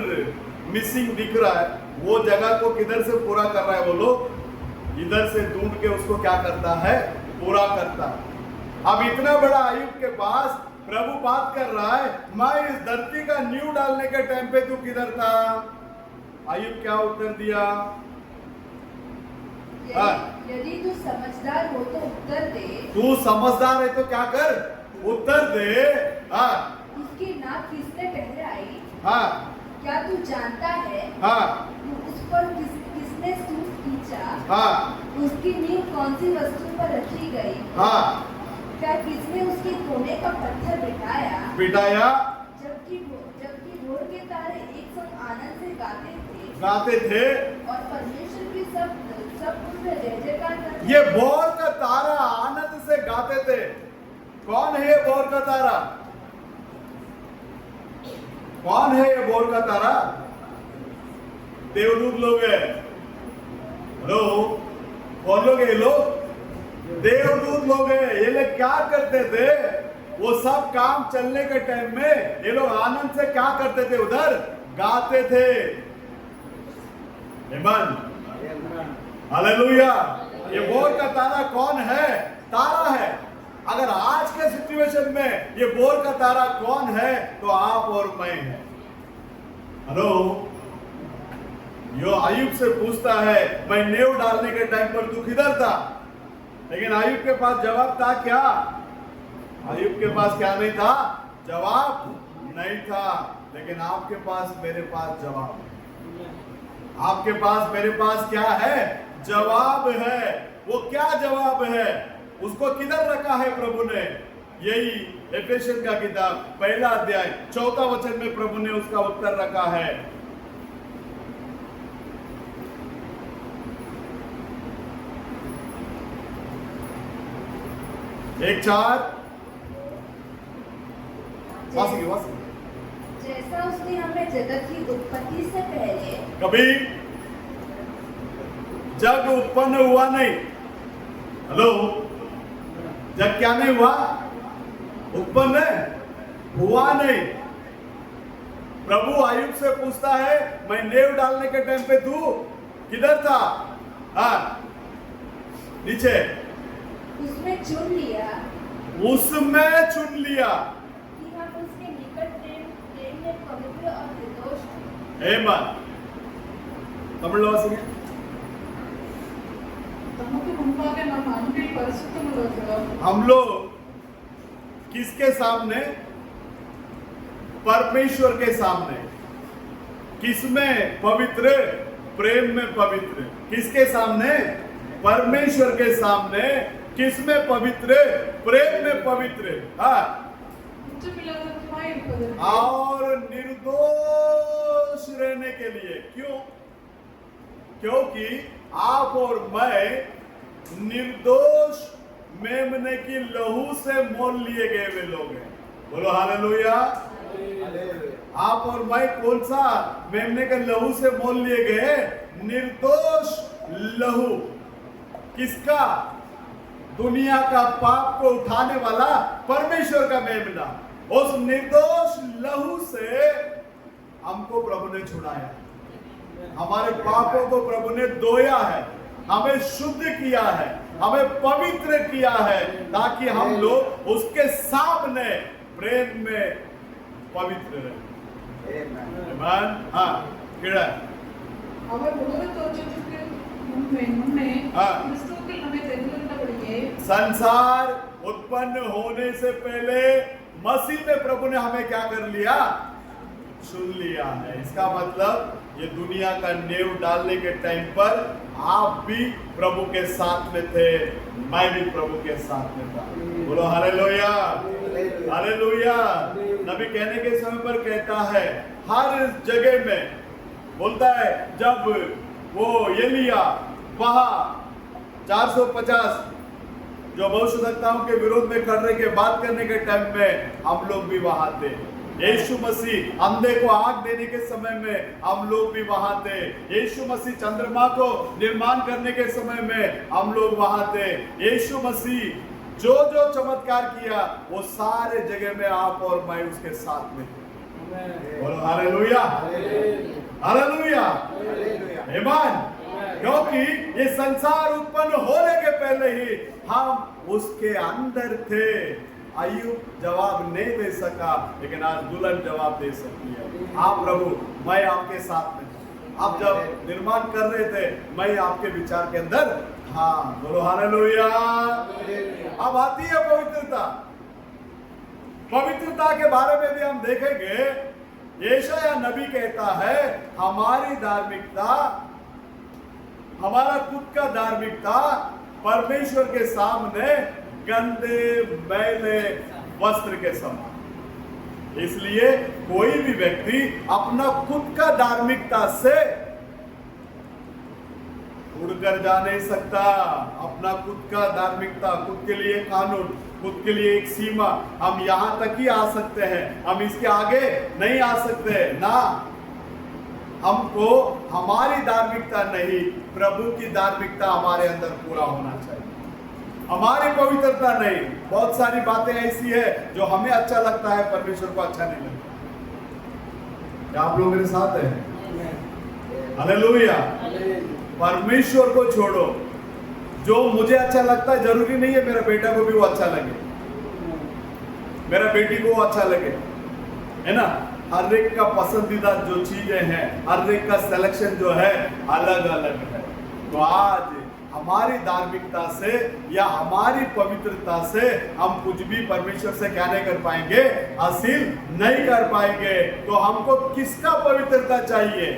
मिसिंग दिख रहा है वो जगह को किधर से पूरा कर रहा है, वो लोग इधर से ढूंढ के उसको क्या करता है, पूरा करता है। अब इतना बड़ा आयुब के पास प्रभु बात कर रहा है, मैं इस धरती का नींव डालने के टाइम पे तू किधर था? आयुब क्या उत्तर दिया? यदि तू समझदार हो तो उत्तर दे। तू समझदार है तो क्या कर, उत्तर दे। हाँ, उसकी नाक किसने पहराई? हाँ, क्या तू जानता है? हाँ, उस पर किसने सूत खींचा? हाँ, उसकी नींव कौन सी वस्तु पर रखी गई? हाँ, क्या किसने उसके कोने का पत्थर बिठाया? बिठाया। जबकि भोर के तारे एक संग आनंद से गाते थे और परमेश्वर की सब उसमें जय जयकार करते। ये भोर का तारा आनंद से गाते थे। कौन है ये भोर का तारा? कौन है ये भोर का तारा? देवदूत लोग है। हेलो, कौन लोग है ये लोग? देवदूत लोग है। ये लोग क्या करते थे? वो सब काम चलने के टाइम में ये लोग आनंद से क्या करते थे? उधर गाते थे। आमीन, हालेलुया। ये बोर का तारा कौन है? तारा है। अगर आज के सिचुएशन में ये बोर का तारा कौन है तो आप और मैं है। हेलो, यो आयुब से पूछता है, मैं नींव डालने के टाइम पर तू किधर था? लेकिन आयुब के पास जवाब था क्या? आयुब के पास क्या नहीं था? जवाब नहीं था। लेकिन आपके पास, मेरे पास जवाब है। आपके पास, मेरे पास क्या है? जवाब है। वो क्या जवाब है? उसको किधर रखा है प्रभु ने? यही एफेसियन का किताब पहला अध्याय 4 वचन में प्रभु ने उसका उत्तर रखा है। एक 4 जैसा उसने हमें जगत की उत्पत्ति से पहले कभी जग उत्पन्न हुआ नहीं। हेलो, जग क्या नहीं हुआ? उत्पन्न हुआ नहीं। प्रभु आयुब से पूछता है, मैं नींव डालने के टाइम पे तू किधर था? हाँ, नीचे उसमें चुन लिया, उसमें चुन लिया कि हम उसके निकट प्रेम में पवित्र और निर्दोष हैं। आमीन। तमिल वासिंगे तमको मुंबागे ನಮ್ಮ ಅಂಬಿಲ್ ಪರಿಶುದ್ಧಮುಳ್ಳವರು। हम लोग किसके सामने? परमेश्वर के सामने। किसमें पवित्र? प्रेम में पवित्र। किसके सामने? परमेश्वर के सामने। किसमें पवित्र? प्रेम में पवित्र। हाँ, குற்றமில்லாதவருமாய் இருப்பதற்கு और निर्दोष रहने के लिए। क्यों? क्योंकि आप और मैं निर्दोष मेमने की लहू से मोल लिए गए वे लोग हैं। बोलो हालेलुया। आप और मैं कौन सा मेमने के लहू से मोल लिए गए? निर्दोष लहू। किसका? दुनिया का पाप को उठाने वाला परमेश्वर का मेमना। उस निर्दोष लहू से हमको प्रभु ने छुड़ाया। हमारे पापों को प्रभु ने धोया है, हमें शुद्ध किया है, हमें पवित्र किया है, ताकि हम लोग उसके सामने प्रेम में पवित्र रहे। आमीन। हाँ, किड़ा அவர் உலக தோற்றத்திற்கு முன்னே हाँ। கிறிஸ்துவுக்குள் நம்மை தெரிந்திருந்தபடியே संसार उत्पन्न होने से पहले मसीह में प्रभु ने हमें क्या कर लिया? चुन लिया है। इसका मतलब ये दुनिया का नींव डालने के टाइम पर आप भी प्रभु के साथ में थे, मैं भी प्रभु के साथ में था। बोलो हालेलुया, हालेलुया। नबी कहने के समय पर कहता है, हर जगह में बोलता है, जब वो एलिया वहां 450 जो भविष्यवक्ताओं के विरोध में खड़े के बात करने के टाइम में हम लोग भी वहां थे। यीशु मसीह अंधे को आग देने के समय में हम लोग भी वहां थे। यीशु मसीह चंद्रमा को निर्माण करने के समय में हम लोग वहां थे। यीशु मसीह जो जो चमत्कार किया वो सारे जगह में आप और मैं उसके साथ में थे। बोलो हालेलुया, हालेलुया, आमीन। क्योंकि ये संसार उत्पन्न होने के पहले ही हम उसके अंदर थे। अय्यूब जवाब नहीं दे सका, लेकिन आज दुल्हन जवाब दे सकती है। हाँ प्रभु, मैं आपके साथ में था। आप जब निर्माण कर रहे थे, मैं आपके विचार के अंदर। हाँ, बोलो हालेलुया। अब आती है पवित्रता। पवित्रता के बारे में भी हम देखेंगे। यशायाह नबी कहता है, हमारी धार्मिकता, हमारा खुद का धार्मिकता परमेश्वर के सामने गंदे मैले वस्त्र के समान। इसलिए कोई भी व्यक्ति अपना खुद का धार्मिकता से उड़कर जा नहीं सकता। अपना खुद का धार्मिकता, खुद के लिए कानून, खुद के लिए एक सीमा, हम यहां तक ही आ सकते हैं, हम इसके आगे नहीं आ सकते ना। हमको हमारी धार्मिकता नहीं, प्रभु की धार्मिकता हमारे अंदर पूरा होना चाहिए। हमारी पवित्रता नहीं। बहुत सारी बातें ऐसी है जो हमें अच्छा लगता है, परमेश्वर को अच्छा नहीं लगता। क्या आप लोग मेरे साथ हैं? हालेलुया। परमेश्वर को छोड़ो। जो मुझे अच्छा लगता है जरूरी नहीं है मेरा बेटा को भी वो अच्छा लगे, मेरा बेटी को वो अच्छा लगे, है ना। हर एक का पसंदीदा जो चीजें हैं, हर एक का सिलेक्शन जो है अलग अलग है। तो आज हमारी धार्मिकता से या हमारी पवित्रता से हम कुछ भी परमेश्वर से क्या नहीं कर पाएंगे, हासिल नहीं कर पाएंगे। तो हमको किसका पवित्रता चाहिए?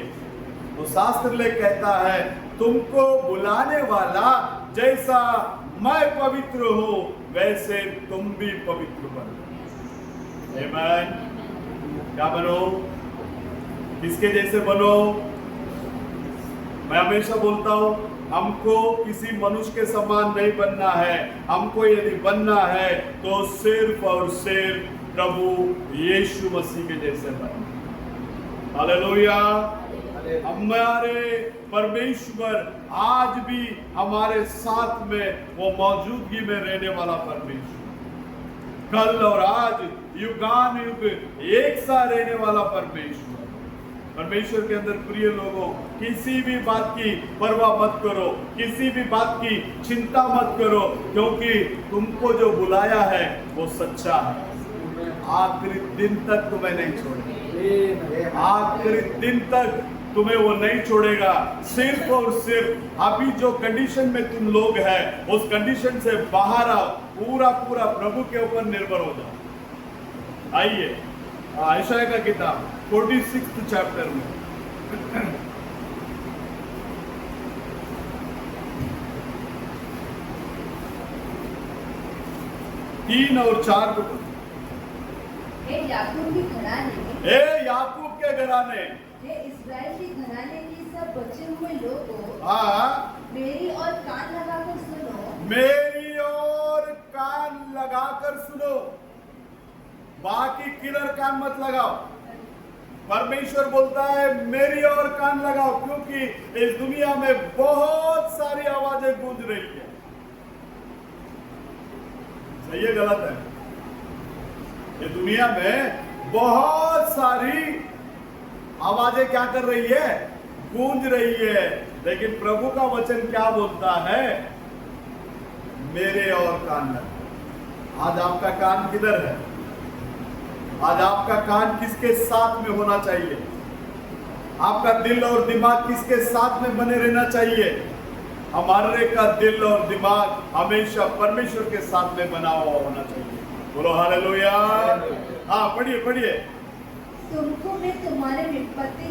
तो शास्त्र लेख कहता है, तुमको बुलाने वाला जैसा मैं पवित्र हूं वैसे तुम भी पवित्र बनो। आमीन। क्या बनो? किसके जैसे बनो? मैं हमेशा बोलता हूं, हमको किसी मनुष्य के समान नहीं बनना है। हमको यदि बनना है तो सिर्फ और सिर्फ प्रभु यीशु मसीह के जैसे बनो। हालेलुया। हमारे परमेश्वर आज भी हमारे साथ में, वो मौजूदगी में रहने वाला परमेश्वर, कल और आज युगान युग एक साथ रहने वाला परमेश्वर। परमेश्वर के अंदर प्रिय लोगों, किसी भी बात की परवाह मत करो, किसी भी बात की चिंता मत करो, क्योंकि तुमको जो बुलाया है वो सच्चा है। आखिरी दिन तक तुम्हें नहीं छोड़ेगा, आखिरी दिन तक तुम्हें वो नहीं छोड़ेगा। सिर्फ और सिर्फ अभी जो कंडीशन में तुम लोग हैं, उस कंडीशन से बाहर आओ, पूरा पूरा प्रभु के ऊपर निर्भर हो जाओ। आइए यशायाह का किताब 46 चैप्टर में तीन और 4 को। हे याकूब के घराने, हे याकूब के घराने, हे इस्राएल के घराने के सब बचे हुए लोगों, हाँ, मेरी और कान लगाकर सुनो, मेरी और कान लगाकर सुनो। बाकी किलर कान मत लगाओ। परमेश्वर बोलता है मेरी और कान लगाओ, क्योंकि इस दुनिया में बहुत सारी आवाजें गूंज रही है। सही है गलत है? ये दुनिया में बहुत सारी आवाजें क्या कर रही है? गूंज रही है। लेकिन प्रभु का वचन क्या बोलता है? मेरे और कान लगा। आज आपका कान किधर है? आज आपका कान किसके साथ में होना चाहिए? आपका दिल और दिमाग किसके साथ में बने रहना चाहिए? हमारे का दिल और दिमाग हमेशा परमेश्वर के साथ में बना हुआ होना चाहिए। बोलो हालेलुया। हाँ, पढ़िए पढ़िए। तुमको मैं तुम्हारे उत्पत्ति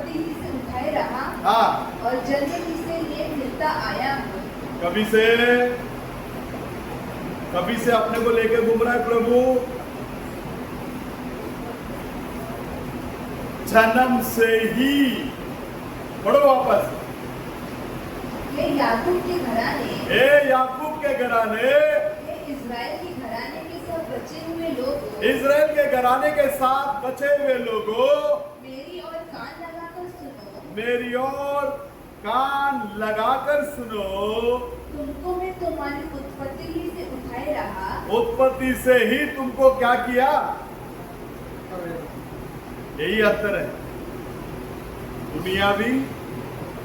ही से उठाए रहा, हाँ, और जन्म ही से ये मिलता आया हूँ। कभी से अपने को लेकर घूम रहा है प्रभु। जन्म से ही। पढ़ो वापस। हे याकूब के घराने, हे याकूब के घराने, हे इस्राएल के घराने के सब बचे हुए लोगों, इजराइल के घराने के साथ बचे हुए लोगों, मेरी और कान लगाकर सुनो। मेरी ओर कान लगाकर सुनो। तुमको मैं तुम्हारी उत्पत्ति ही से उठाए रहा, उत्पत्ति से ही तुमको क्या किया? यही अंतर है दुनियावी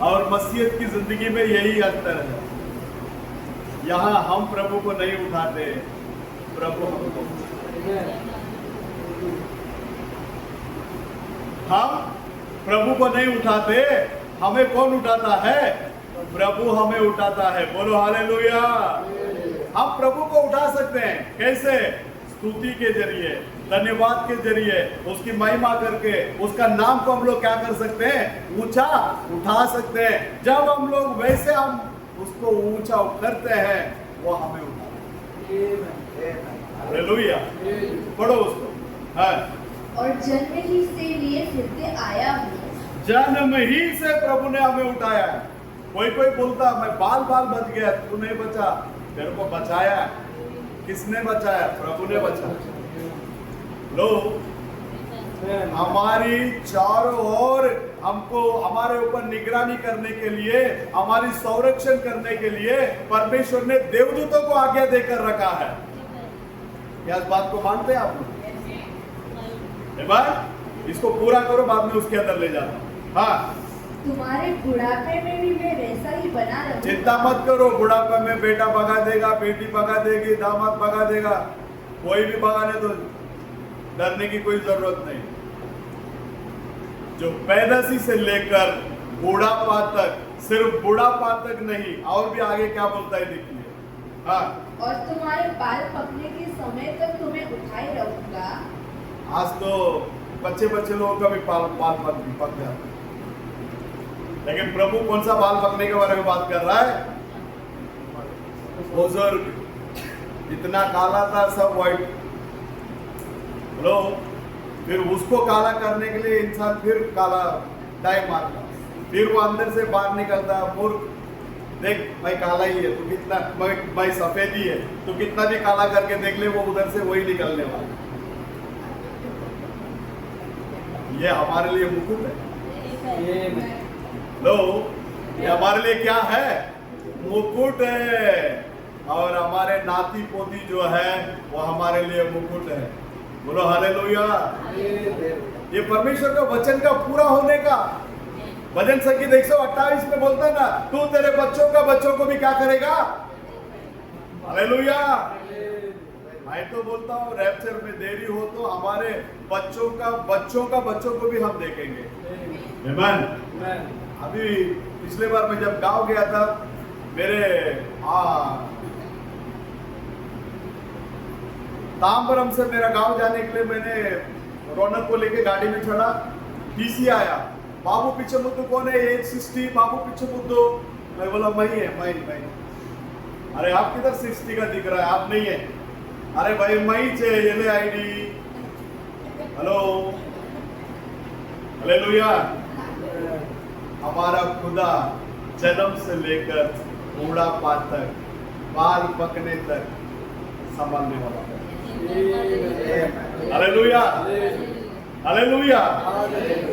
और मसीहत की जिंदगी में, यही अंतर है। यहां हम प्रभु को नहीं उठाते, प्रभु हमको। हम प्रभु को नहीं उठाते, हमें कौन उठाता है? प्रभु हमें उठाता है। बोलो हालेलुया। हम प्रभु को उठा सकते हैं। कैसे? स्तुति के जरिए, धन्यवाद के जरिए, उसकी महिमा करके उसका नाम को हम लोग क्या कर सकते हैं? ऊंचा उठा सकते हैं। जब हम लोग वैसे हम उसको ऊंचा करते हैं, वो हमें उठाता है। हालेलुया। पढ़ो उसको। हाँ। और जन्म ही से लिए फिरते आया हूँ। जन्म ही से प्रभु ने हमें उठाया है। कोई कोई बोलता मैं बाल बाल बच गया, तू नहीं बचा। तेरे को बचाया। किसने बचाया? प्रभु ने बचाया। लो, हमारी चारों ओर हमको हमारे ऊपर निगरानी करने के लिए, हमारी संरक्षण करने के लिए परमेश्वर ने देवदूतों को आज्ञा देकर रखा है। क्या इस बात को मानते हैं आप लोग? इसको पूरा करो, बाद में उसके अंदर ले जाना। हाँ, तुम्हारे बुढ़ापे में भी मैं वैसा ही बना रहूंगा। चिंता मत करो। बुढ़ापे में बेटा भगा देगा, बेटी भगा देगी, दामाद भगा देगा, कोई भी भगाने दो, डरने की कोई जरूरत नहीं। जो पैदाशी से लेकर बुढ़ापा तक, सिर्फ बुढ़ापा तक नहीं, और भी आगे क्या बोलता है देखिए। हाँ, और तुम्हारे बाल पकने के समय तक तुम्हें उठाए रहूंगा। आज तो बच्चे लोगों का भी बाल पक जाता है, लेकिन प्रभु कौन सा बाल पकने के बारे में बात कर रहा है? बुजुर्ग इतना काला था, सब व्हाइट। लो, फिर उसको काला करने के लिए इंसान फिर काला डाई मारता, फिर वो अंदर से बाहर निकलता। मूर्ख, देख मैं काला ही है, तू कितना, मैं सफेद ही है, तू कितना भी काला करके देख ले, वो उधर से वही निकलने वाला। ये हमारे लिए मुकुट है। लो, ये हमारे लिए क्या है? मुकुट है। और हमारे नाती पोती जो है वो हमारे लिए मुकुट है। बोलो हालेलुया। ये परमेश्वर का वचन का पूरा होने का। भजन संगीत 128 में बोलता है ना, तू तेरे बच्चों को भी क्या करेगा? हालेलुया। मैं तो बोलता हूँ रैप्चर में देरी हो तो हमारे बच्चों को भी हम देखेंगे। आमीन। अभी पिछले बार मैं जब गांव गया था, मेरे तांबरम से मेरा गांव जाने के लिए मैंने रौनक को लेके गाड़ी में चढ़ा। डीसी आया, बाबू पीछे मुद्दू कौन है? 860 बाबू पीछे मुद्दू। मैं बोला मैं अरे आप किधर 60 का दिख रहा है? आप नहीं है। अरे भाई मैं चाहिए, ले आईडी। Hello, hallelujah. हमारा खुदा जन्म से लेकर बुढ़ापा तक, बाल पकने तक संभालने वाला है। Hallelujah, hallelujah.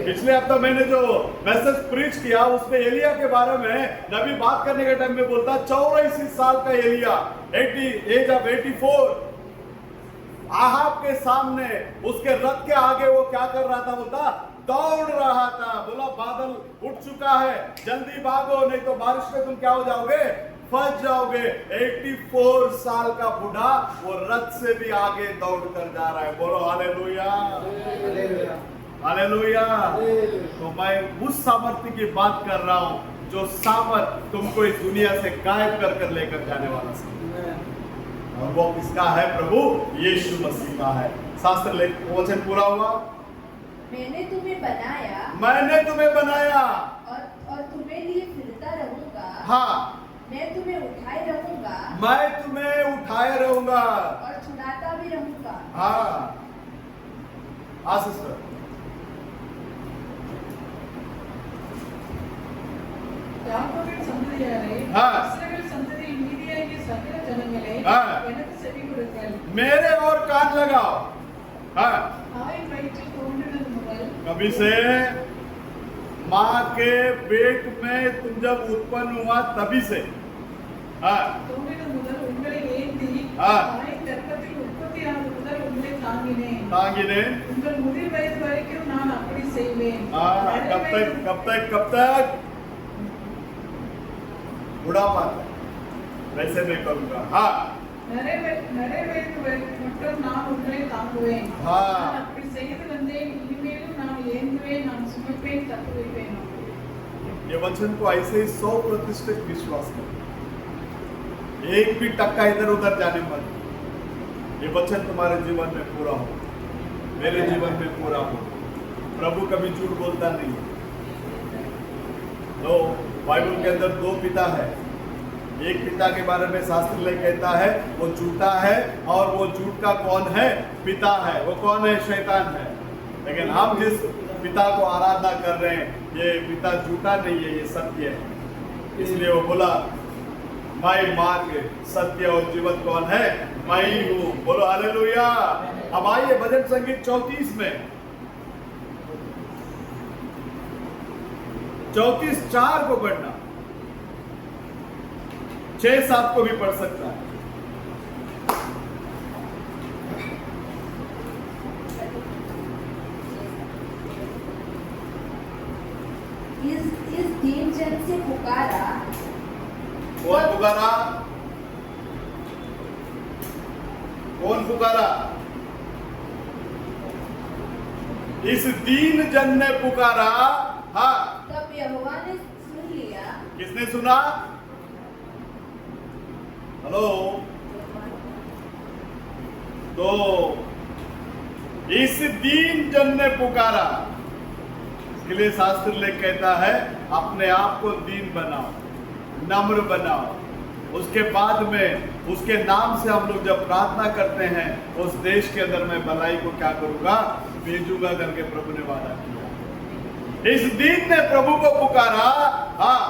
पिछले हफ्ता मैंने जो मैसेज प्रीच किया उसमें एलिया के बारे में नबी बात करने के टाइम में बोलता 84 साल का एलिया, एज ऑफ 84, आहाब के सामने उसके रथ के आगे वो क्या कर रहा था? बोलता दौड़ रहा था। बोला बादल उठ चुका है, जल्दी भागो, नहीं तो बारिश में तुम क्या हो जाओगे? फंस जाओगे। 84 साल का बूढ़ा वो रथ से भी आगे दौड़ कर जा रहा है। बोलो हालेलुया, हालेलुया। तो मैं उस सामर्थ्य की बात कर रहा हूं जो सामर्थ तुमको इस दुनिया से गायब कर लेकर जाने वाला है। और वो किसका है? प्रभु यीशु मसीह का है। शास्त्र वचन पूरा हुआ। मैंने तुम्हें बनाया, मैंने तुम्हें बनाया और तुम्हें लिए फिरता रहूंगा। हाँ, मैं तुम्हें उठाए रहूंगा, मैं तुम्हें उठाए रहूंगा और छुड़ाता भी रहूंगा। हाँ, सिस्टर। யாக்கோபின் சந்ததியாரே, ஆ. இஸ்ரவேல் சந்ததியில் மீதியாகிய சகல ஜனங்களே, ஆ. எனக்கு செவி கொடுங்கள். मेरे और कान लगाओ। हाँ, தாயின் வயிற்றில் தோன்றினது முதல் कभी से माँ के पेट में तुम जब उत्पन्न हुआ तभी से, हाँ, தோன்றினது முதல் உங்களை ஏந்தி हाँ, தாயின் கர்ப்பத்தில் உற்பத்தியானது முதல் உங்களை தாங்கினேன். तांगिने, உங்கள் முதிர் வயது வரைக்கும் நான் அப்படி செய்வேன். हाँ, कब तक बुढ़ापा तक वैसे मैं करूंगा। हाँ, நிறைவேற்று மட்டும் நான் உங்களை தாங்குவேன். हाँ, நான் அப்படி செய்து வந்தேன். இனிமேலும் நான் ஏந்துவேன், நான் சுமப்பேன், தப்பு வைப்பேன். ये वचन को ऐसे ही 100% विश्वास करो, एक भी टक्का इधर उधर जाने मत। ये वचन तुम्हारे जीवन में पूरा हो, मेरे जीवन में पूरा हो। प्रभु कभी झूठ बोलता नहीं है। तो बाइबल के अंदर दो पिता है, एक पिता के बारे में शास्त्र ले कहता है वो झूठा है, और वो झूठ का कौन है? पिता है। वो कौन है? शैतान है। लेकिन हम जिस पिता को आराधना कर रहे हैं, ये पिता झूठा नहीं है, ये सत्य है। इसलिए वो बोला मैं मार्ग, सत्य और जीवन कौन है? मैं ही हूँ। बोलो हालेलुया। अब आइए भजन संगीत 34 में 34:4 को पढ़ना, 6-7 को भी पढ़ सकता है। इस दीन जन से पुकारा। कौन पुकारा? कौन पुकारा? इस दीन जन ने पुकारा। हाँ, तब यहोवा ने सुन लिया। किसने सुना? हेलो, तो इस दीन जन ने पुकारा। इसके लिए शास्त्र लेख कहता है अपने आप को दीन बनाओ, नम्र बनाओ। उसके बाद में उसके नाम से हम लोग जब प्रार्थना करते हैं, उस देश के अंदर मैं भलाई को क्या करूंगा? भेजूंगा करके प्रभु ने वादा किया। इस दीन ने प्रभु को पुकारा। हाँ,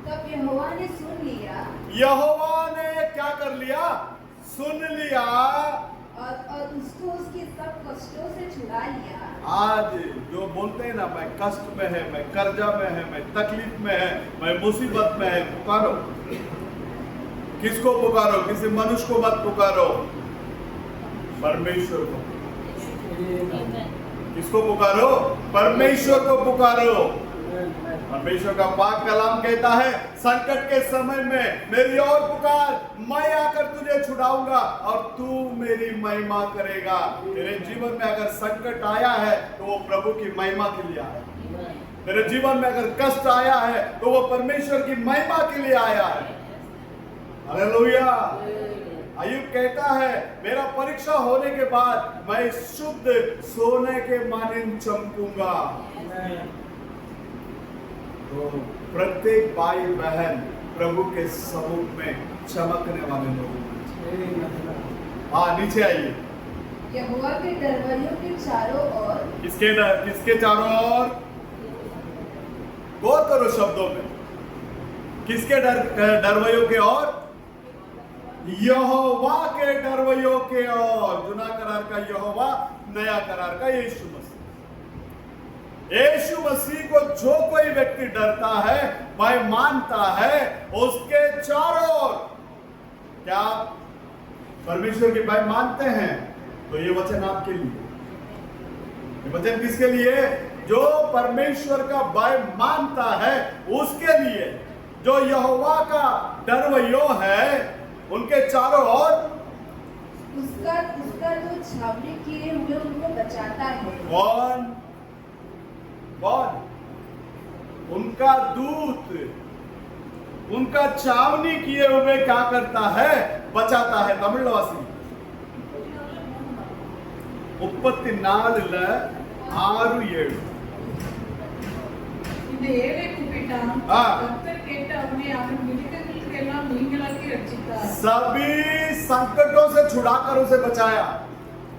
तब यहोवा ने सुन लिया। यहोवा ने क्या कर लिया? सुन लिया, और उसको उसके सब कष्टों से छुड़ा लिया। आज जो बोलते हैं ना, मैं कष्ट में है, मैं कर्जा में है, मैं तकलीफ में है, मैं मुसीबत में है, पुकारो। किसको पुकारो? किसी मनुष्य को मत पुकारो, परमेश्वर को। किसको पुकारो? परमेश्वर को पुकारो। परमेश्वर का पाक कलाम कहता है संकट के समय में मेरी और पुकार, मैं आकर तुझे छुड़ाऊंगा और तू मेरी महिमा करेगा। तेरे जीवन में अगर संकट आया है तो वो प्रभु की महिमा के लिए आया है। तेरे जीवन में अगर कष्ट आया है तो वो परमेश्वर की महिमा के लिए आया है। हालेलुया। अय्यूब कहता है मेरा परीक्षा होने के बाद मैं शुद्ध सोने के मानिंद चमकूंगा। तो प्रत्येक भाई बहन प्रभु के सम्मुख में चमकने वाले लोग। हाँ, नीचे आइए। यहोवा के डरवैयों के चारों ओर। किसके चारों ओर? गौर करो शब्दों में। किसके डरवैयों के ओर? यहोवा के डरवैयों के ओर। जुना करार का यहोवा, नया करार का यीशु मसीह। यीशु मसीह को जो कोई व्यक्ति डरता है, भाई मानता है, उसके चारों ओर। क्या आप परमेश्वर की भाई मानते हैं? तो ये वचन आपके लिए। ये वचन किसके लिए? जो परमेश्वर का भाई मानता है उसके लिए। जो यहोवा का डरवैयो है उनके चारों ओर उसका जो छावनी किए हुए उनको बचाता है। कौन? उनका दूत उनका छावनी किए हुए क्या करता है? बचाता है। तमिळवासी उपत्ति 4:6-7 இந்த ஏழை கூப்பிட்டான். ஆ. கர்த்தர் கேட்டு அவனை அவன் விழுந்தவர்களுக்கு எல்லாம் நீங்களாக்கி ரட்சித்தார். सभी संकटों से छुड़ाकर उसे बचाया।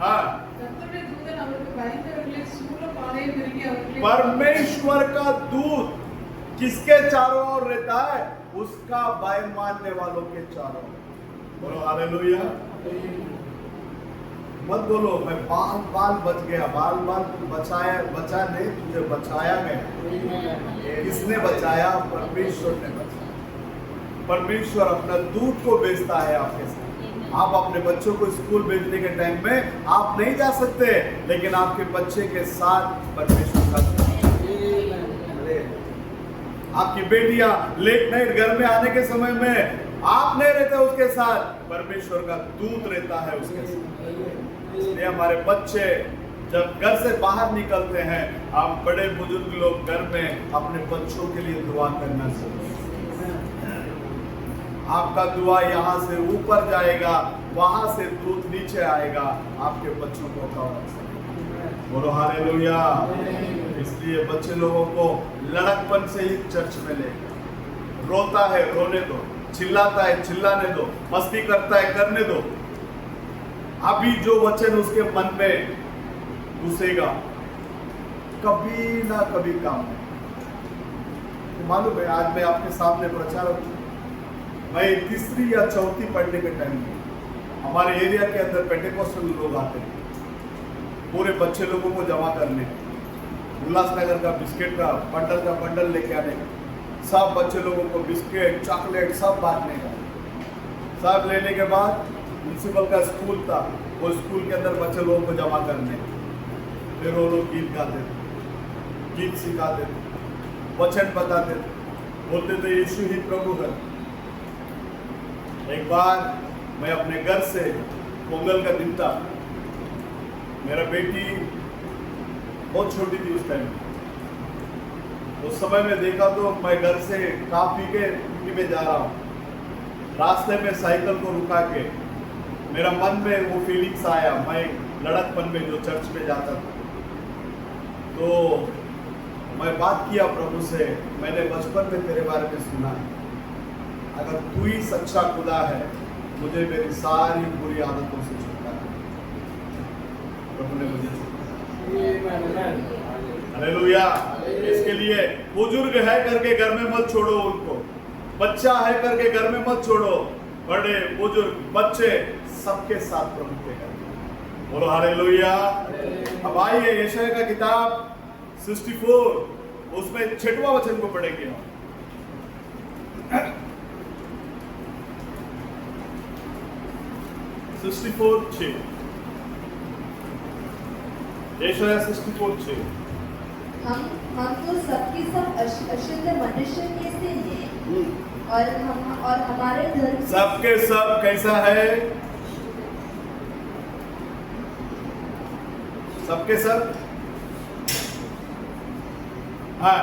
हाँ, கர்த்தருடைய தூதன் அவருக்கு பயந்தவர்களை சூழ பாளையம் இறங்கி அவர்களை परमेश्वर का दूत किसके चारों ओर रहता है? उसका भय मानने वालों के चारों ओर। बोलो हालेलुया। मत बोलो मैं बाल बाल बच गया, बाल बाल बचा नहीं, तुझे बचाया गया। किसने बचाया? परमेश्वर ने बचाया। परमेश्वर अपना दूध को बेचता है आपके साथ। आप अपने बच्चों को स्कूल भेजने के टाइम में आप नहीं जा सकते, लेकिन आपके बच्चे के साथ परमेश्वर का आपकी बेटियां लेट नाइट घर में आने के समय में आप नहीं रहते उसके साथ, परमेश्वर का दूत रहता है उसके साथ। इसलिए हमारे बच्चे जब घर से बाहर निकलते हैं, आप बड़े बुजुर्ग लोग घर में अपने बच्चों के लिए दुआ करना चाहिए। आपका दुआ यहाँ से ऊपर जाएगा, वहां से दूत नीचे आएगा, आपके बच्चों को कवर। बोलो हालेलुया। इसलिए बच्चे लोगों को लड़कपन से ही चर्च में ले, रोता है रोने दो, चिल्लाता है चिल्लाने दो, मस्ती करता है करने दो। अभी जो वचन उसके मन में घुसेगा कभी ना कभी काम नहीं। मालूम है आज मैं आपके सामने प्रचार, मैं तीसरी या चौथी पढ़ने के टाइम में हमारे एरिया के अंदर पेंटेकोस्टल लोग आते हैं पूरे बच्चे लोगों को जमा करने, उल्लासनगर का बिस्किट का बंडल लेके आने, सब बच्चे लोगों को बिस्किट चॉकलेट सब बांटने का। सब लेने के बाद म्यूनसिपल का स्कूल था, वो स्कूल के अंदर बच्चे लोगों को जमा करने, फिर वो लोग गीत गाते थे, गीत सिखाते थे, वचन बताते थे, बोलते थे यीशु ही प्रभु है। एक बार मैं अपने घर से, पोंगल का दिन था, मेरा बेटी बहुत छोटी थी उस टाइम, उस समय में देखा तो मैं घर से खा पी के ड्यूटी में जा रहा हूँ, रास्ते में साइकिल को रुका के मेरा मन में वो फीलिंग्स आया, मैं लड़कपन में जो चर्च में जाता था, तो मैं बात किया प्रभु से, मैंने बचपन में तेरे बारे में सुना है, अगर तू ही सच्चा खुदा है, मुझे मेरी सारी बुरी आदतों से छुटकारा। प्रभु ने मुझे हालेलुया। इसके लिए बुजुर्ग है करके घर में मत छोड़ो उनको, बच्चा है करके घर में मत छोड़ो, बड़े बुजुर्ग बच्चे सबके साथ प्रभु के घर। बोलो हालेलुया। अब आइए यशायाह का किताब 64, उसमें 6वां वचन को पढ़ेंगे हम। यशायाह 64:6। हम तो सबके सब अशुद्ध मनुष्य में से हैं, और हमारे धर्म सबके सब कैसा है? सबके सब, हाँ,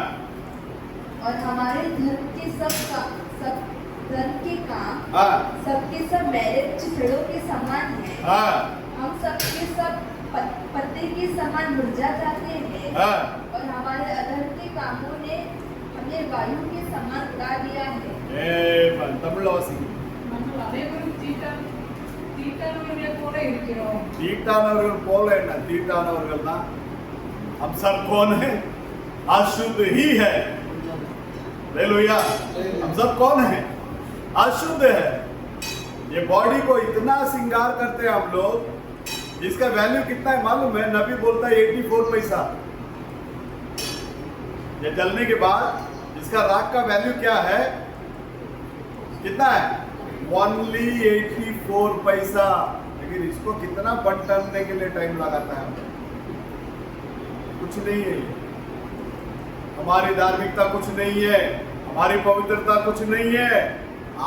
और हमारे धर्म के सब धर्म के काम, हाँ, सबके सब मैले चिथड़ों के समान है। हाँ, हम सबके सब पत्ते के समान मुरझा जाते हैं, हाँ, और हमारे अधर्म के कामों ने हमें वायु के समान उड़ा दिया है। தமிழ்ல வாசிங்க. நாங்கள் அனைவரும் தீட்டானவர்களை போல இருக்கிறோம். தீட்டானவர்கள் போல என்ன? தீட்டானவர்கள்னா हम सब कौन है? अशुद्ध ही है। हालेलुया। हम सब कौन है? अशुद्ध है। ये बॉडी को इतना श्रृंगार करते हैं हम लोग, जिसका वैल्यू कितना है मालूम है? नबी बोलता है 84 पैसा। ये जलने के बाद इसका राख का वैल्यू क्या है? कितना है? ओनली 84 पैसा। लेकिन इसको कितना बंटने के लिए टाइम लगाता है? कुछ नहीं है। हमारी धार्मिकता कुछ नहीं है, हमारी पवित्रता कुछ नहीं है।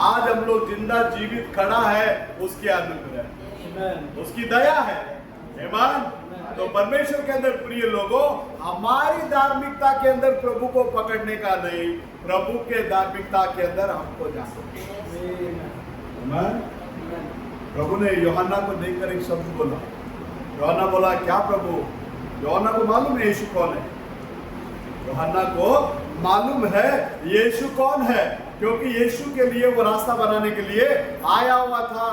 आज हम लोग जिंदा जीवित खड़ा है उसकी अनुग्रह, उसकी दया है। ईमान। तो परमेश्वर के अंदर प्रिय लोगों, हमारी धार्मिकता के अंदर प्रभु को पकड़ने का नहीं, प्रभु के धार्मिकता के अंदर हमको जाना। प्रभु ने यूहन्ना को देखकर एक शब्द बोला। यूहन्ना बोला, क्या प्रभु? यूहन्ना को मालूम है यीशु कौन है। यूहन्ना को मालूम है यीशु कौन है, क्योंकि यीशु के लिए वो रास्ता बनाने के लिए आया हुआ था।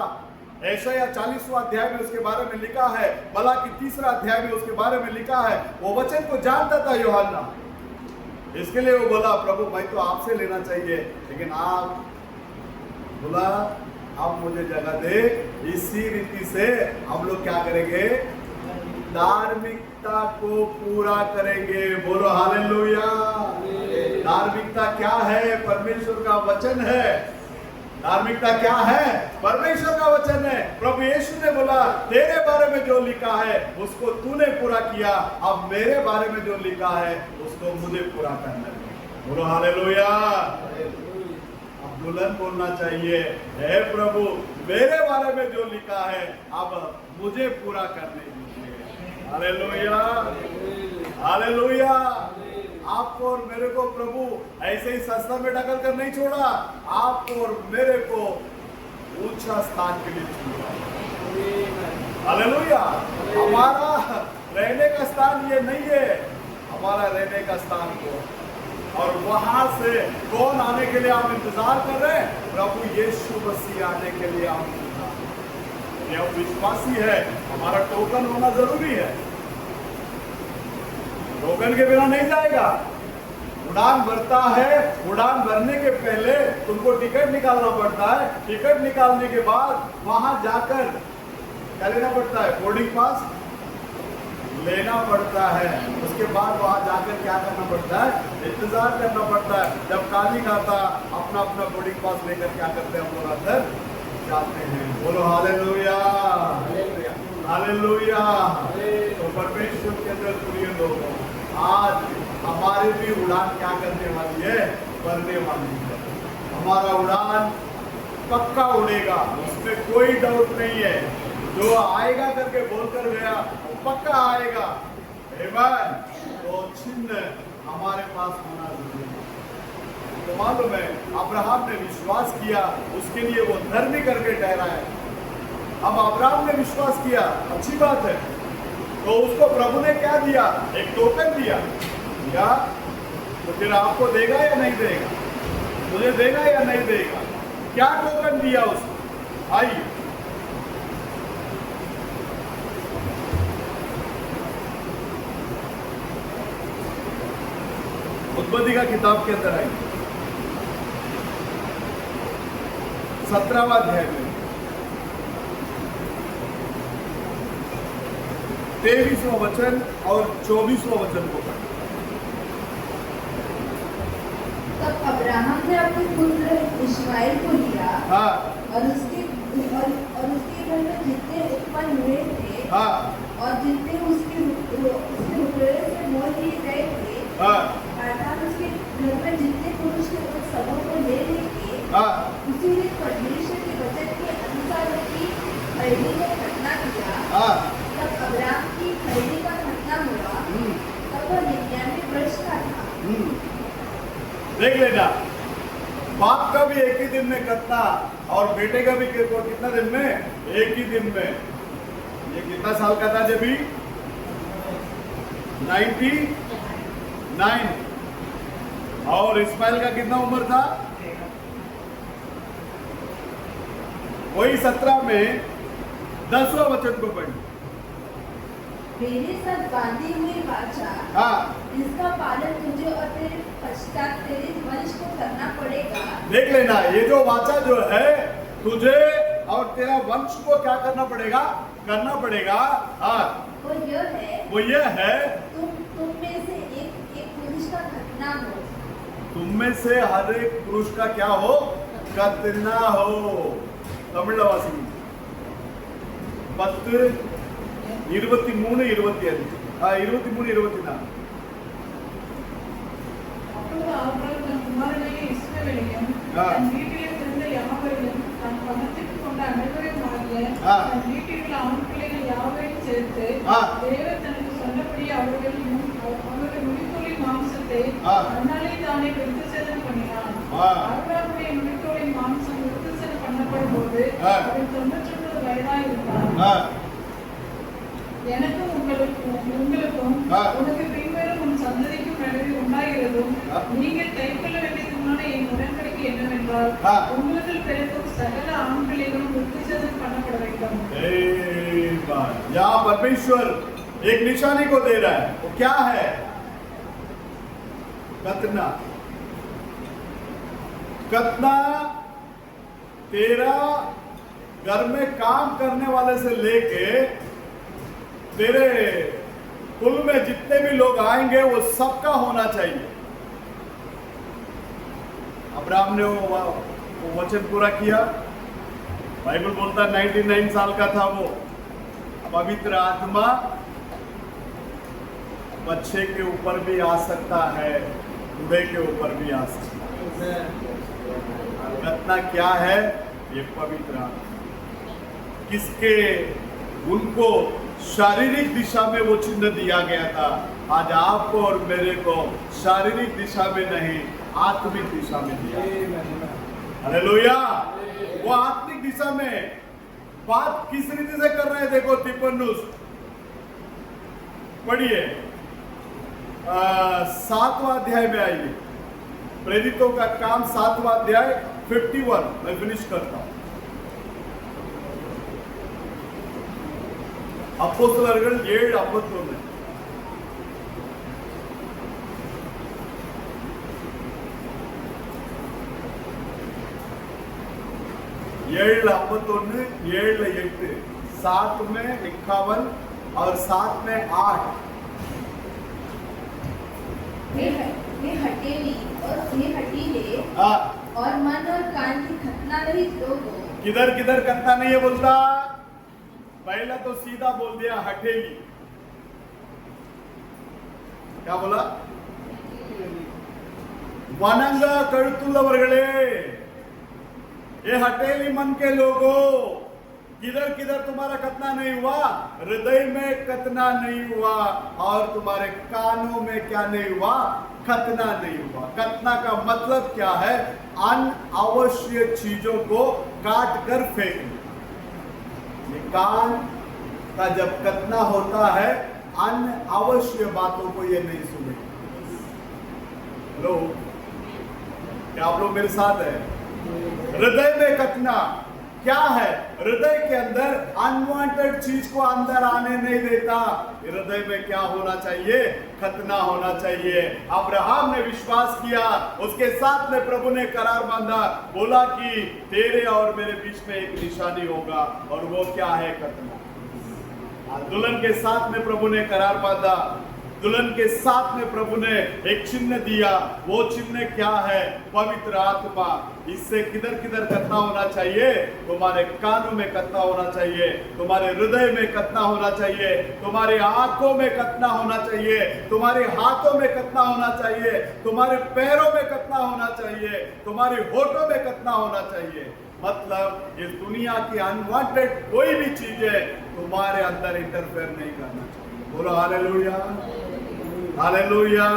यशायाह 40वां अध्याय में उसके बारे में लिखा है, मलाकी 3रा अध्याय में उसके बारे में लिखा है। वो वचन को जानता था यूहन्ना, इसके लिए वो बोला, प्रभु मैं तो आपसे लेना चाहिए, लेकिन आप बोला अब मुझे जगह दे। इसी रीति से हम लोग क्या करेंगे, धार्मिकता को पूरा करेंगे। बोलो हालेलुया। धार्मिकता क्या है? परमेश्वर का वचन है। धार्मिकता क्या है? परमेश्वर का वचन है। प्रभु यीशु ने बोला तेरे बारे में जो लिखा है उसको तूने पूरा किया, अब मेरे बारे में जो लिखा है उसको मुझे पूरा करना है। बोलो हालेलुया। अब दुल्हन बोलना चाहिए, हे प्रभु मेरे बारे में जो लिखा है अब मुझे पूरा करने दीजिए। Hallelujah hallelujah. आपको और मेरे को प्रभु ऐसे ही सस्ता में ढकल कर नहीं छोड़ा, आपको और मेरे को ऊंचा स्थान के लिए छोड़ा। हालेलुया। हमारा रहने का स्थान ये नहीं है, हमारा रहने का स्थान को, और वहां से कौन आने के लिए हम इंतजार कर रहे हैं? प्रभु यीशु मसीह आने के लिए हम इंतजार। ये विश्वासी है, हमारा टोकन होना जरूरी है। टोकन के बिना नहीं जाएगा। उड़ान भरता है, उड़ान भरने के पहले तुमको टिकट निकालना पड़ता है। टिकट निकालने के बाद वहां जाकर क्या लेना पड़ता है? बोर्डिंग पास लेना पड़ता है। उसके बाद वहां जाकर क्या करना पड़ता है? इंतजार करना पड़ता है। जब तारीख आता अपना अपना बोर्डिंग पास लेकर क्या करते हैं हम लोग अंदर जाते हैं। बोलो हालेलुया हालेलुया। तो परमेश्वर के अंदर प्रिय लोगों, आज हमारी भी उड़ान क्या करने वाली है? भरने वाली है। हमारा उड़ान पक्का उड़ेगा, उसमें कोई डाउट नहीं है। जो आएगा करके बोलकर गया वो पक्का आएगा। आमीन। तो चिन्ह हमारे पास होना जरूरी है। तो मालूम है अब्राहम ने विश्वास किया, उसके लिए वो धर्मी करके ठहराया। अब अब्राहम ने विश्वास किया, अच्छी बात है। तो उसको प्रभु ने क्या दिया? एक टोकन दिया। क्या? तो फिर आपको देगा या नहीं देगा? मुझे देगा या नहीं देगा? क्या टोकन दिया उसको? आइए उत्पत्ति का किताब के अंदर आइए, 17वां अध्याय में 23वां वचन और 24वां वचन को पढ़ें। तब अब्राहम ने अपने पुत्र इश्माएल को लिया, हाँ, और उसके घर में जितने उत्पन्न हुए थे, हाँ, और जितने उसके रुपये से मोल लिए गए थे, हाँ, अर्थात उसके घर में जितने पुरुष थे उन सबों को ले लेके, हाँ, उसी ने परमेश्वर के वचन के अनुसार उसकी खरीदी का खतना किया। हाँ, तब अब्राहम की खरीदी का खतना हुआ, तब वह 99 वर्ष का था। देख लेना, बाप का भी एक ही दिन में खतना और बेटे का भी कितना दिन में? एक ही दिन में। ये कितना साल का था जब भी? 99। और इस्माइल का कितना उम्र था? वही 17 में 10वां वचन को पढ़ी। मेरे साथ बांधी हुई वाचा, हाँ, इसका पालन तुझे और तेरे पश्चात तेरे वंश को करना पड़ेगा। देख लेना, ये जो वाचा जो है तुझे और तेरा वंश को क्या करना पड़ेगा? करना पड़ेगा। हाँ, वो यह है तुम में से एक पुरुष का खतना हो। तुम में से हर एक पुरुष का क्या हो? खतना हो। तमिल वासी 10 23 25 23 24 அப்பொழுது ஆபிரகாம் தன் குமாரனாகிய இஸ்மவேலையும் தன் வீட்டிலே பிறந்த யாவரையும் தான் பணத்திற்கு கொண்ட அனைவரையுமாகிய தன் வீட்டில் உள்ள ஆண் பிள்ளைகள் யாவரையும் சேர்த்து தேவன் தனக்கு சொன்னபடி அவர்கள் நுனித்தோலின் மாம்சத்தை அந்நாளே தானே விருத்தசேதனம் பண்ணினான். ஆபிரகாமுடைய நுனித்தோலின் மாம்சம் விருத்தசேதனம் பண்ணப்படும் போது அவன் 99 வயதாயிருந்தான். எனக்கும் உங்களுக்கும் உனக்கு பின்வரும் உன் சந்ததிக்கும் நடுவே உண்டாகிறதும் நீங்கள் கைக்கொள்ள வேண்டியதுமான என் உடன்படிக்கை என்னவென்றால் உங்களுக்கு பிறக்கும் சகல ஆண் பிள்ளைகளும் விருத்தசேதனம் பண்ணப்பட வேண்டும். यहाँ परमेश्वर एक निशानी को दे रहा है। वो क्या है? खतना। खतना तेरा घर में काम करने वाले से लेके तेरे कुल में जितने भी लोग आएंगे वो सबका होना चाहिए। अब्राहम ने वो वचन पूरा किया। बाइबल बोलता 99 साल का था वो। पवित्र आत्मा बच्चे के ऊपर भी आ सकता है, बूढ़े के ऊपर भी आ सकता है। घटना क्या है? ये पवित्र आत्मा किसके उनको शारीरिक दिशा में वो चिन्ह दिया गया था। आज आपको और मेरे को शारीरिक दिशा में नहीं, आत्मिक दिशा में दिया। हालेलुया। वो आत्मिक दिशा में बात किस रीति से कर रहे हैं देखो। तिपन्नुस पढ़िए 7वां अध्याय में आइए। प्रेरितों का काम 7वां अध्याय 51 मैं फिनिश करता हूं। ಅಪೊಸ್ತಲರುಗಳು 7:51 7:51 7:8 7 में 51 और 7 में 8। हे हठीली हाँ, और मन और कान की खतना रहित लोगों। किधर किधर करता नहीं है बोलता। पहला तो सीधा बोल दिया हठेली। क्या बोला? वनंग कड़ुतुल्लवरगले, ये हठेली मन के लोगों, किधर किधर तुम्हारा खतना नहीं हुआ? हृदय में खतना नहीं हुआ और तुम्हारे कानों में क्या नहीं हुआ? खतना नहीं हुआ। खतना का मतलब क्या है? अनावश्यक चीजों को काट कर फेंकना। कान का जब खतना होता है अनावश्यक बातों को ये नहीं सुने। हेलो, क्या आप लोग मेरे साथ है? हृदय में खतना क्या है? हृदय के अंदर अनवांटेड चीज को अंदर आने नहीं देता। हृदय में क्या होना चाहिए? खतना होना चाहिए। अब्राहम ने विश्वास किया, उसके साथ में प्रभु ने करार बांधा, बोला कि तेरे और मेरे बीच में एक निशानी होगा और वो क्या है? खतना। दुल्हन के साथ में प्रभु ने करार बांधा, दुल्हन के साथ में प्रभु ने एक चिन्ह दिया। वो चिन्ह क्या है? पवित्र आत्मा। इससे किधर किधर खतना होना चाहिए? तुम्हारे कानों में खतना होना चाहिए, तुम्हारे हृदय में खतना होना चाहिए, तुम्हारे आंखों में खतना होना चाहिए, तुम्हारे हाथों में खतना होना चाहिए, तुम्हारे पैरों में खतना होना चाहिए, तुम्हारे होठों में खतना होना चाहिए। मतलब इस दुनिया की अनवांटेड कोई भी चीज है तुम्हारे अंदर इंटरफेयर नहीं करना चाहिए। बोलो हालेलुया, हालेलुया,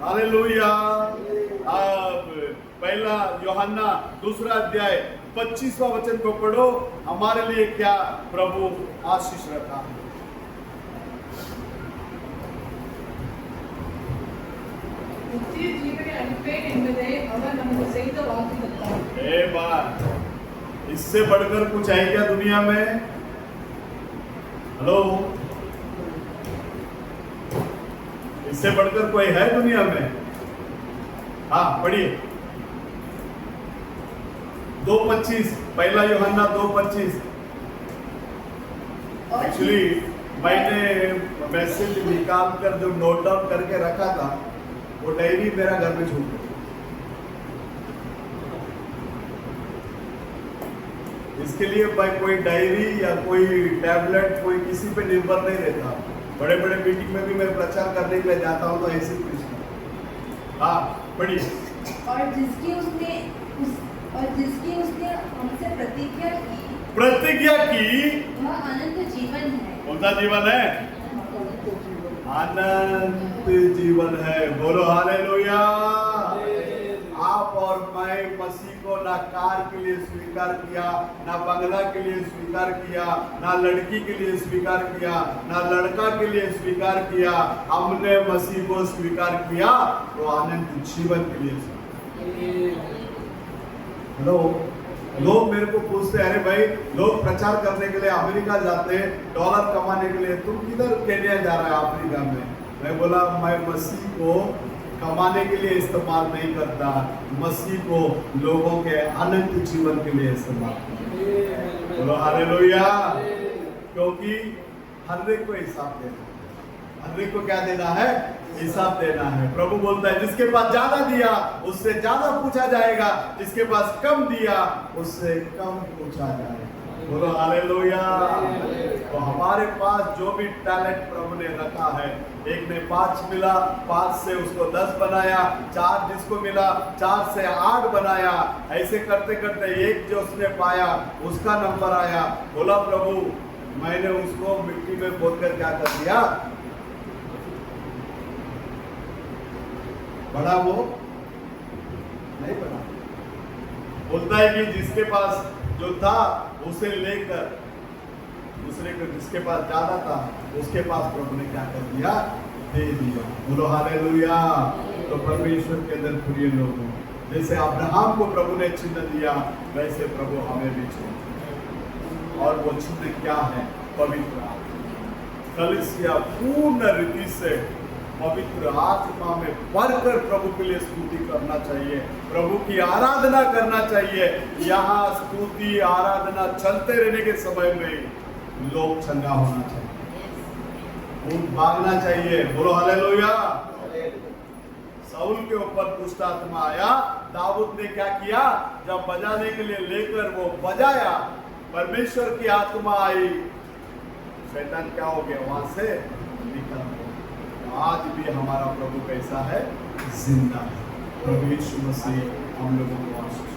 हालेलुया। अब पहला यूहन्ना 2 अध्याय 25वां वचन को पढ़ो। हमारे लिए क्या प्रभु आशीष रखा है। நித்திய ஜீவனை அளிப்பேன் என்பதே அவர் நமக்கு செய்த வாக்குத்தத்தம்। ए बात, इससे बढ़कर कुछ है क्या दुनिया में? हेलो, इससे बढ़कर कोई है दुनिया में? हाँ पढ़िए 2:25, पहला यूहन्ना 2:25। एक्चुअली मैंने मैसेज निकाल कर जो नोट डाउन करके रखा था वो डायरी मेरा घर में छूट गई। इसके लिए भाई कोई डायरी या कोई टैबलेट कोई किसी पे निर्भर नहीं रहता। बड़े बड़े मीटिंग में भी मैं प्रचार करने के लिए जाता हूँ तो ऐसे कुछ। हाँ पढ़िए। और जिसकी उसने हमसे प्रतिज्ञा की वह अनंत जीवन है। कौन सा जीवन है? अनंत जीवन है। बोलो हालेलुया। आप और मैं मसीह को ना कार के लिए स्वीकार किया, ना बंगला के लिए स्वीकार किया, ना लड़की के लिए स्वीकार किया, ना लड़का के लिए स्वीकार किया। हमने मसीह को स्वीकार किया तो अनंत जीवन के लिए। हेलो, लोग मेरे को पूछते हैं, अरे भाई लोग प्रचार करने के लिए अमेरिका जाते हैं डॉलर कमाने के लिए, तुम किधर केन्या जा रहा है अफ्रीका में? मैं बोला मैं मसीह को कमाने के लिए इस्तेमाल नहीं करता, मसीह को लोगों के अनंत जीवन के लिए इस्तेमाल करता। बोलो हालेलुया। क्योंकि हर एक को हिसाब देना, हर एक को क्या देना है? हिसाब देना है। प्रभु बोलता है जिसके पास ज्यादा दिया उससे ज्यादा पूछा जाएगा, जिसके पास कम दिया उससे कम पूछा जाएगा। बोलो हालेलुया। तो हमारे पास जो भी टैलेंट प्रभु ने रखा है, एक ने 5 मिला, 5 से उसको 10 बनाया, 4 जिसको मिला 4 से 8 बनाया, ऐसे करते करते एक जो उसने पाया उसका नंबर आया। बोला प्रभु मैंने उसको मिट्टी में खोदकर क्या कर दिया? बड़ा वो नहीं बना। बोलता है कि जिसके पास जो था उसे लेकर दूसरे को, जिसके पास ज्यादा था उसके पास प्रभु ने क्या कर दिया? दे दिया। बोलो हालेलुया। तो परमेश्वर के अंदर प्रिय लोगों, जैसे अब्राहम को प्रभु ने चिन्ह दिया वैसे प्रभु हमें भी चिन्ह, और वो चिन्ह क्या है? पवित्र आत्मा। कलीसिया पूर्ण रीति से पवित्र आत्मा में भरकर प्रभु के लिए स्तुति करना चाहिए, प्रभु की आराधना करना चाहिए। यहाँ स्तुति आराधना चलते रहने के समय में लोग चंगा होना चाहिए, भागना चाहिए। बोलो हालेलुया। साउल के ऊपर दुष्ट आत्मा आया, दाऊद ने क्या किया? जब बजाने के लिए लेकर वो बजाया, परमेश्वर की आत्मा आई, शैतान क्या हो गया? वहां से निकल गया। आज भी हमारा प्रभु कैसा है? जिंदा है। प्रभु यीशु मसीह हम लोगों को आशीष